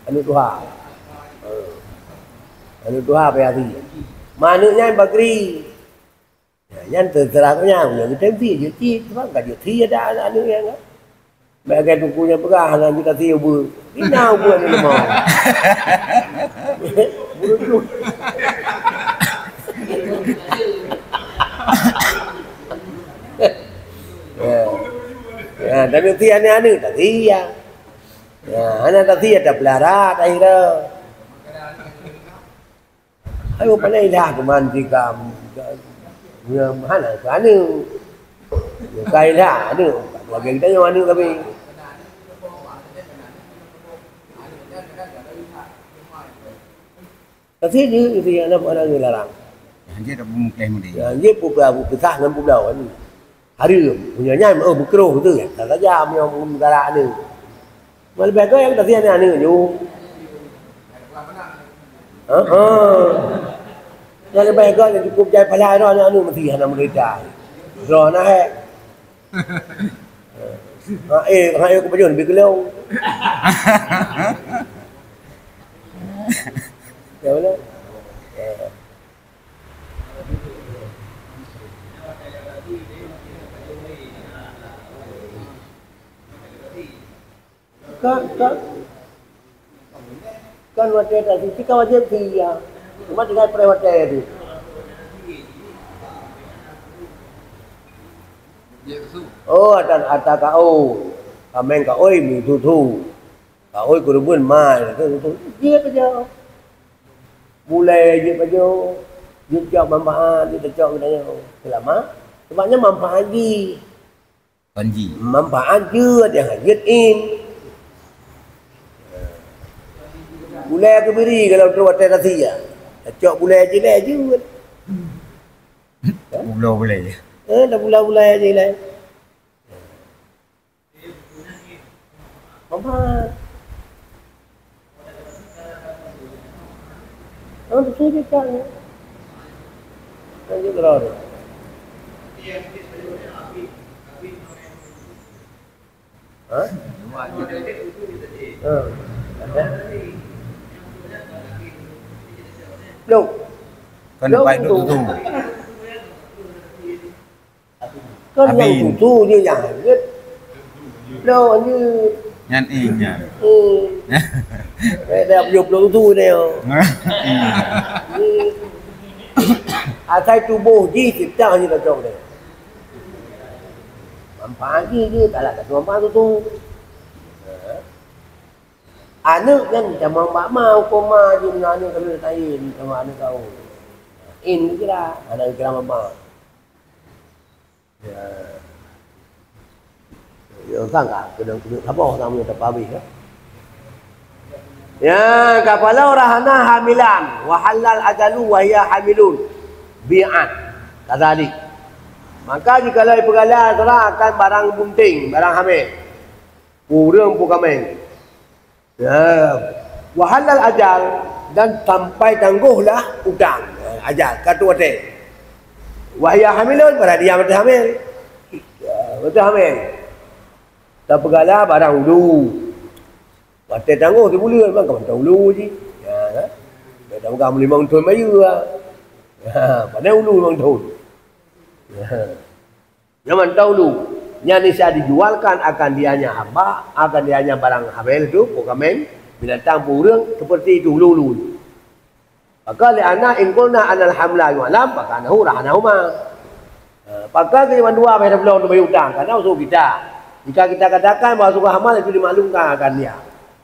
[SPEAKER 1] anu tuha berarti manuknya bagri yang terserahnya yang tempi je ti sebab dia ti ada anu yang bagai tukunya perah dan kita tiup bulu. Ini nak buat ni lemah. Bulu tu. Ya, tapi ti ane tak dia. Ya, anak tak dia tak pelarat akhirnya. Ayo pandai dah keman jika mana anu. Kai dah anu. Lagi kita yang anu tapi tapi ni itu yang nak orang larang.
[SPEAKER 3] Dia dah mungkin mudi.
[SPEAKER 1] Dia pulau besar dengan pulau ni. Hari punya nyai bukro tu kan. Tak saja yang negara ni. Mal bagai yang tadi ni anu ju. Yang bagai yang cukup jai palai anu mesti hana mereka. Rona hai. Hai aku pun lebih kelau. Ya betul. Kan wajib tadi, jika wajib dia, cuma tinggal prewajib itu. Oh, ada kau, kameng kau, mi tu, kau kurubun mal, tu, dia kerja. Mulai je kerja, dia cakap manfaat, dia cakap katanya, selama, sebabnya manfaat je.
[SPEAKER 3] Panji.
[SPEAKER 1] Manfaat je, dia hajat in. Gulai kebiri kalau tu hotel nasi ya. Cok gulai je lah je.
[SPEAKER 3] Pulau boleh je.
[SPEAKER 1] Dah bulan-bulan aja lah. Mama. Oh, betul je kan. Kan dia teror. Ha? Look.
[SPEAKER 3] Kan dapat duduk tu.
[SPEAKER 1] Kan
[SPEAKER 3] Habis.
[SPEAKER 1] yang tu dia yang hanyut. Loh, hanyut.
[SPEAKER 3] Nyan inya.
[SPEAKER 1] Dah peluk tu dia. Asal tubuh je cipta je kacau dia. Mampan je tak lah kacau mampan tu. Anak kan macam mak mau koma je dengan anak kalau tain sama anak kau. In je lah anak kira mama. Ya. Ya kan kena apa orang punya tak habis kan. Ya, kapalau rahana hamilan wa halal ajalu wa hiya hamilun bi'an. Kadzalik. Maka jikalau pergala seorang akan barang bunting, barang hamil. Urang pu kameng. Ya, wa halal ajal dan sampai tangguhlah hutang. Ajal katu hotel. Wa hiya hamilun pada dia betul hamil. Betul hamil. Tak pergala barang ulu. Batai tangguh tu boleh memang kau tahu ulu je. Ya. Dah bukan boleh memang tuan bayu lah. Ya, pada ulu memang tahu. Ya. Memang tahu ulu. Yang ni saya dijualkan akan dianya hamba, akan dianya barang hamil tu, pokamen, binatang purang seperti itu ulu-ulu. Maka li anak in qulna anal hamla yu'lam, maka anahu rahanahuma. Maka kita dua pada belum tu bayu hutang, karena usul kita. Jika kita katakan bahawa suka hamal itu dimaklumkan akan dia.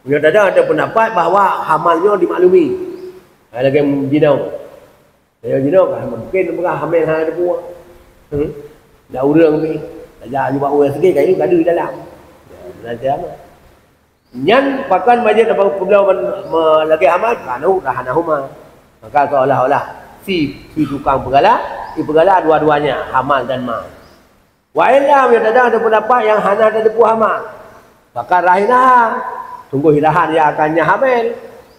[SPEAKER 1] Punya dadang ada pendapat bahawa hamalnya dimaklumi. Lagi jinau. Dia jinau kan mungkin bukan hamil hang ada buah. Dah urang ni. Dah juga orang sedih kayu ada di dalam. Nanti apa? Nyan pakan majid apa pulau lagi hamal kanu rahanahuma. Maka seolah-olah si tukang pegala, dua-duanya hamal dan mal. Wa illam yang dadang ada pendapat yang hana ada depu hamal. Maka rahinah sungguh hilahan yang akannya hamil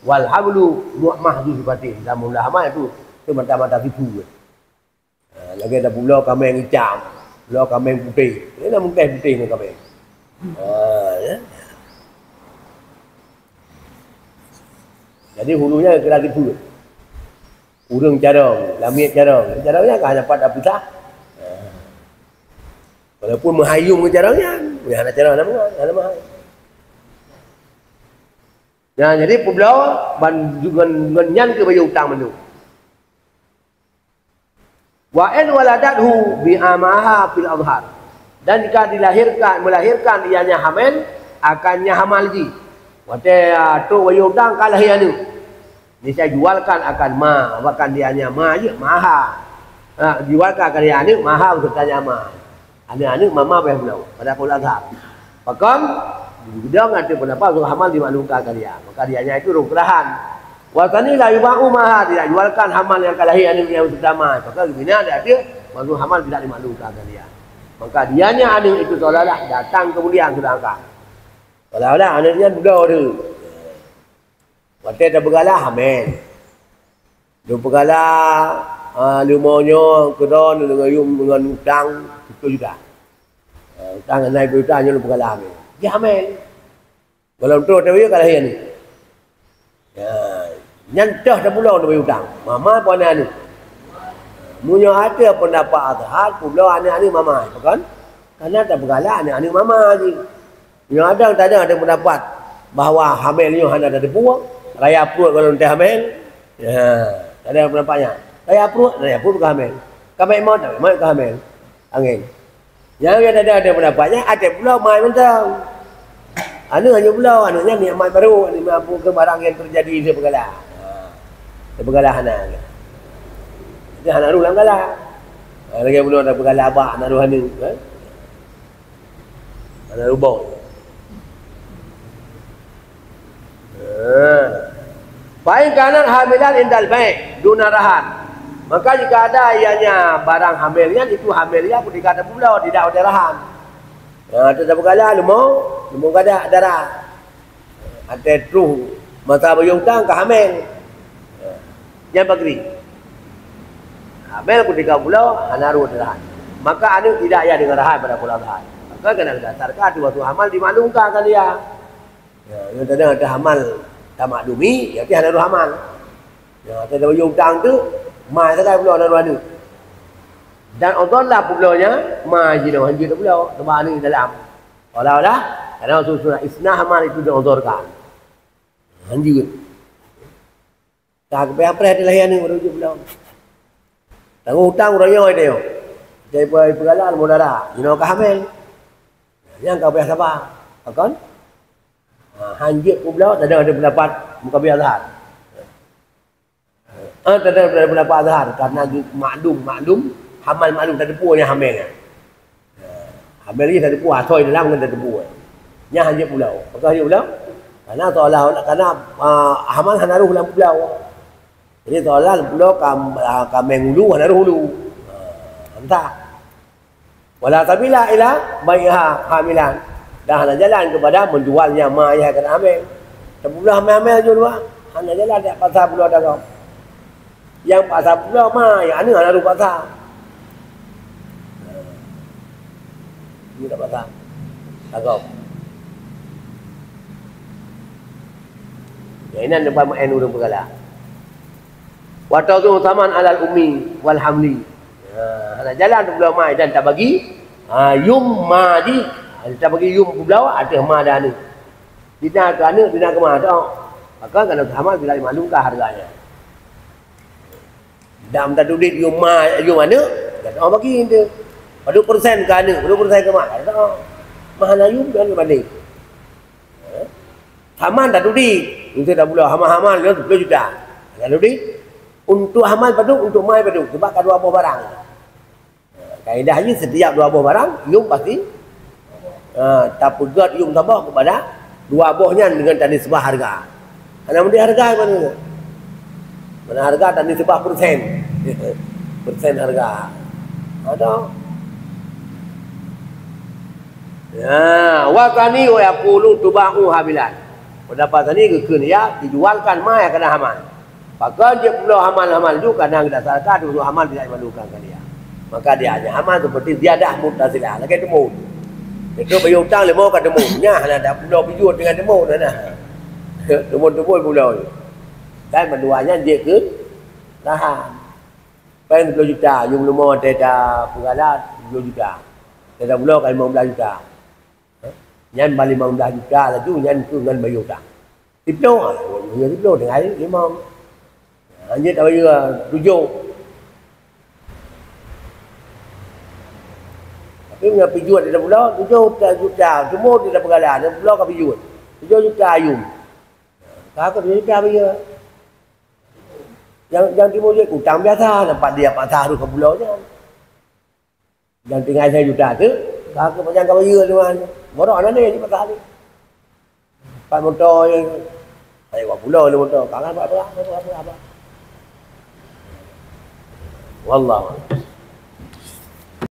[SPEAKER 1] wal hamlu mahdu sifatin namun lah hamil tu mata-mata tipu. Lagi ada pulau kambing hitam, pulau kambing putih. Ini dah mungkin putih ni kambing. Ya. Jadi hulunya kira tipu. Urang carong, lamit carong. Carongnya kan hanya pada pisah. Walaupun menghayung ke carongnya, ya ada carong ada mahal. Nah, jadi pulau nyan ke baju hutang menu. Wa in waladathu bi amaha fil adhar. Dan jika melahirkan ianya hamil, akannya hamal ji. Wate tu baju hutang kalah ianu. Ni saya jualkan akan bahkan dianya je maha. Jualkan akan ianu maha untuk tanya ma. Anak-anak mama bayar pulau pada pulau adhar. Bahkan dia ada pendapat untuk hamal dimaklumkan dia. Maka dianya itu rukurahan. Wasani la yuba'u maha, tidak jualkan hamal yang kalahi yang utama. Maka begini ada maksud hamal tidak dimaklumkan dia. Maka dianya anak itu seolah-olah datang kemudian sudah angkat. Seolah-olah anaknya duduk tu. Waktu dia bergalah hamil. Dia bergalah lumonya kedon dengan hutang itu juga. Hutang naik hutangnya lu bergalah hamil. Dia hamil. Kalau tu dia kalau ni. Ya, nyantah dah pulau dia hutang. Mama pun anu. Munyo ada pendapat azhar pulau anak ni mama, kan? Karena tak bergalak anak mama je. Yang ada pendapat bahawa hamilnya hanya ada buah, raya perut kalau dia hamil. Ya, tak ada pendapatnya. Raya perut bukan hamil. Kamai mau tak mau hamil. Angin. Yang ada pendapatnya ada pulau mai mentang. Anu hanya pulau, anunya nikmat baru, ni apa ke barang yang terjadi di Pergala. Di Pergala hana. Dia hana ru lang gala. Lagi pulau ada Pergala abak hana ru hana, kan? Hana ru bau. Fa'in kanan hamilan indal baik duna rahan. Maka jika ada ianya barang hamilnya, itu hamilnya pun dikata pulau tidak ada rahan. Tetap berkala lemau kada darah. Ada truh mata bayung tang ke hamil. Yang bagri. Hamil pun dikata pulau hanaru rahan. Maka anu tidak ya dengan rahan pada pulau rahan. Maka kena dasarkan waktu hamal dimaklumkan kan dia. Yang tadi ada hamal tamak dumi, ya tiada hanaru hamal. Ada bayung tang tu mai sekali pulau hanaru anu. Dan Allah lah pulaunya majina hanjir pulau tempat ni dalam. Olah karena susunah isnah amal itu diodorkan. Hanjir. Tak apa apa adalah yang ni merujuk pulau. Tanggung hutang royo dia. Jadi pergalan modara, you know kahamel. Yang kau biasa apa? Akan? Hanjir pulau tak ada pendapat muka biasa. Tak ada pendapat azhar karena maklum hamal maklum tak ada punya hamilnya. Hamil ni tak ada puas, toy dalam kan tak ada puas. Nya hanya pulau. Maka hanya pulau. Karena seolah karena hamal hanaruh dalam pulau. Jadi seolah pulau kameng hulu hanaruh hulu. Entah. Wala tabila ila baiha hamilan. Dah nak jalan kepada menjualnya ma yang akan hamil. Terpulah hamil jual dua. Hanya jalan tak pasal pulau dah kau. Yang pasal pulau ma yang anu hanaruh pasal. Ini tak pasal. Agak. Ya ini depan ma'en urang perkala. Wa tawdu taman alal ummi wal hamli. Nak jalan tu belau mai dan tak bagi yum madi. Tak bagi yum belau ada ma dah ni. Dina ke anak, dina ke ma dah. Maka kalau hamal bila dimaklumkan harganya. Dam tak duit yum ma yum mana? Tak orang bagi dia. Berapa persen ke anak, berapa persen ke mak? Tak tahu. Mahal ayum dan berbanding. Hamal tak duit. Untuk dah pula hamal-hamal dia 10 juta. Tak duit. Untuk hamal paduk, untuk mai paduk. Sebab kan 2 buah barang. Kaedahnya setiap 2 buah barang, yum pasti. Tak pegat yum tambah kepada 2 buahnya dengan tadi sebab harga. Karena mesti harga mana? Mana harga tadi sebab persen. Persen harga. Ada. Ya, wa tani wa yaqulu tubahu habilan. Pendapat tani kekeun ya dijualkan mai kena hamal. Maka dia pula hamal-hamal juga kadang dasarkan untuk hamal tidak dimalukan kan dia. Maka dia hanya hamal seperti ziyadah muttasilah. Lagi temu. Itu bayar hutang le mau ka temu. Nya ada pula pijut dengan temu nah. Temu-temu pula. Dan menduanya dia ke tahan. Pen 10 juta, yung lumo teta pengalat 10 juta. Teta pula kan 15 juta. Nyan balik 15 juta lah tu nyan tu ngan bayar hutang. Tiplo ah, dia tiplo dengan 5. Hanya tak bayar 7. Tapi dengan pijut dia pula 7 juta. Semua dia dah pengalat, dia pula kan pijut. 7 juta ayum. Kakak 2 juta bayar. Yang timur dia hutang biasa, nampak dia patah tu ke pulau je. Yang tinggal 1 juta tu, kakak macam kau bayar tu kan. Borak mana ni patah ni. Pak motor yang saya buat pulau ni motor. Kakak apa. Wallah.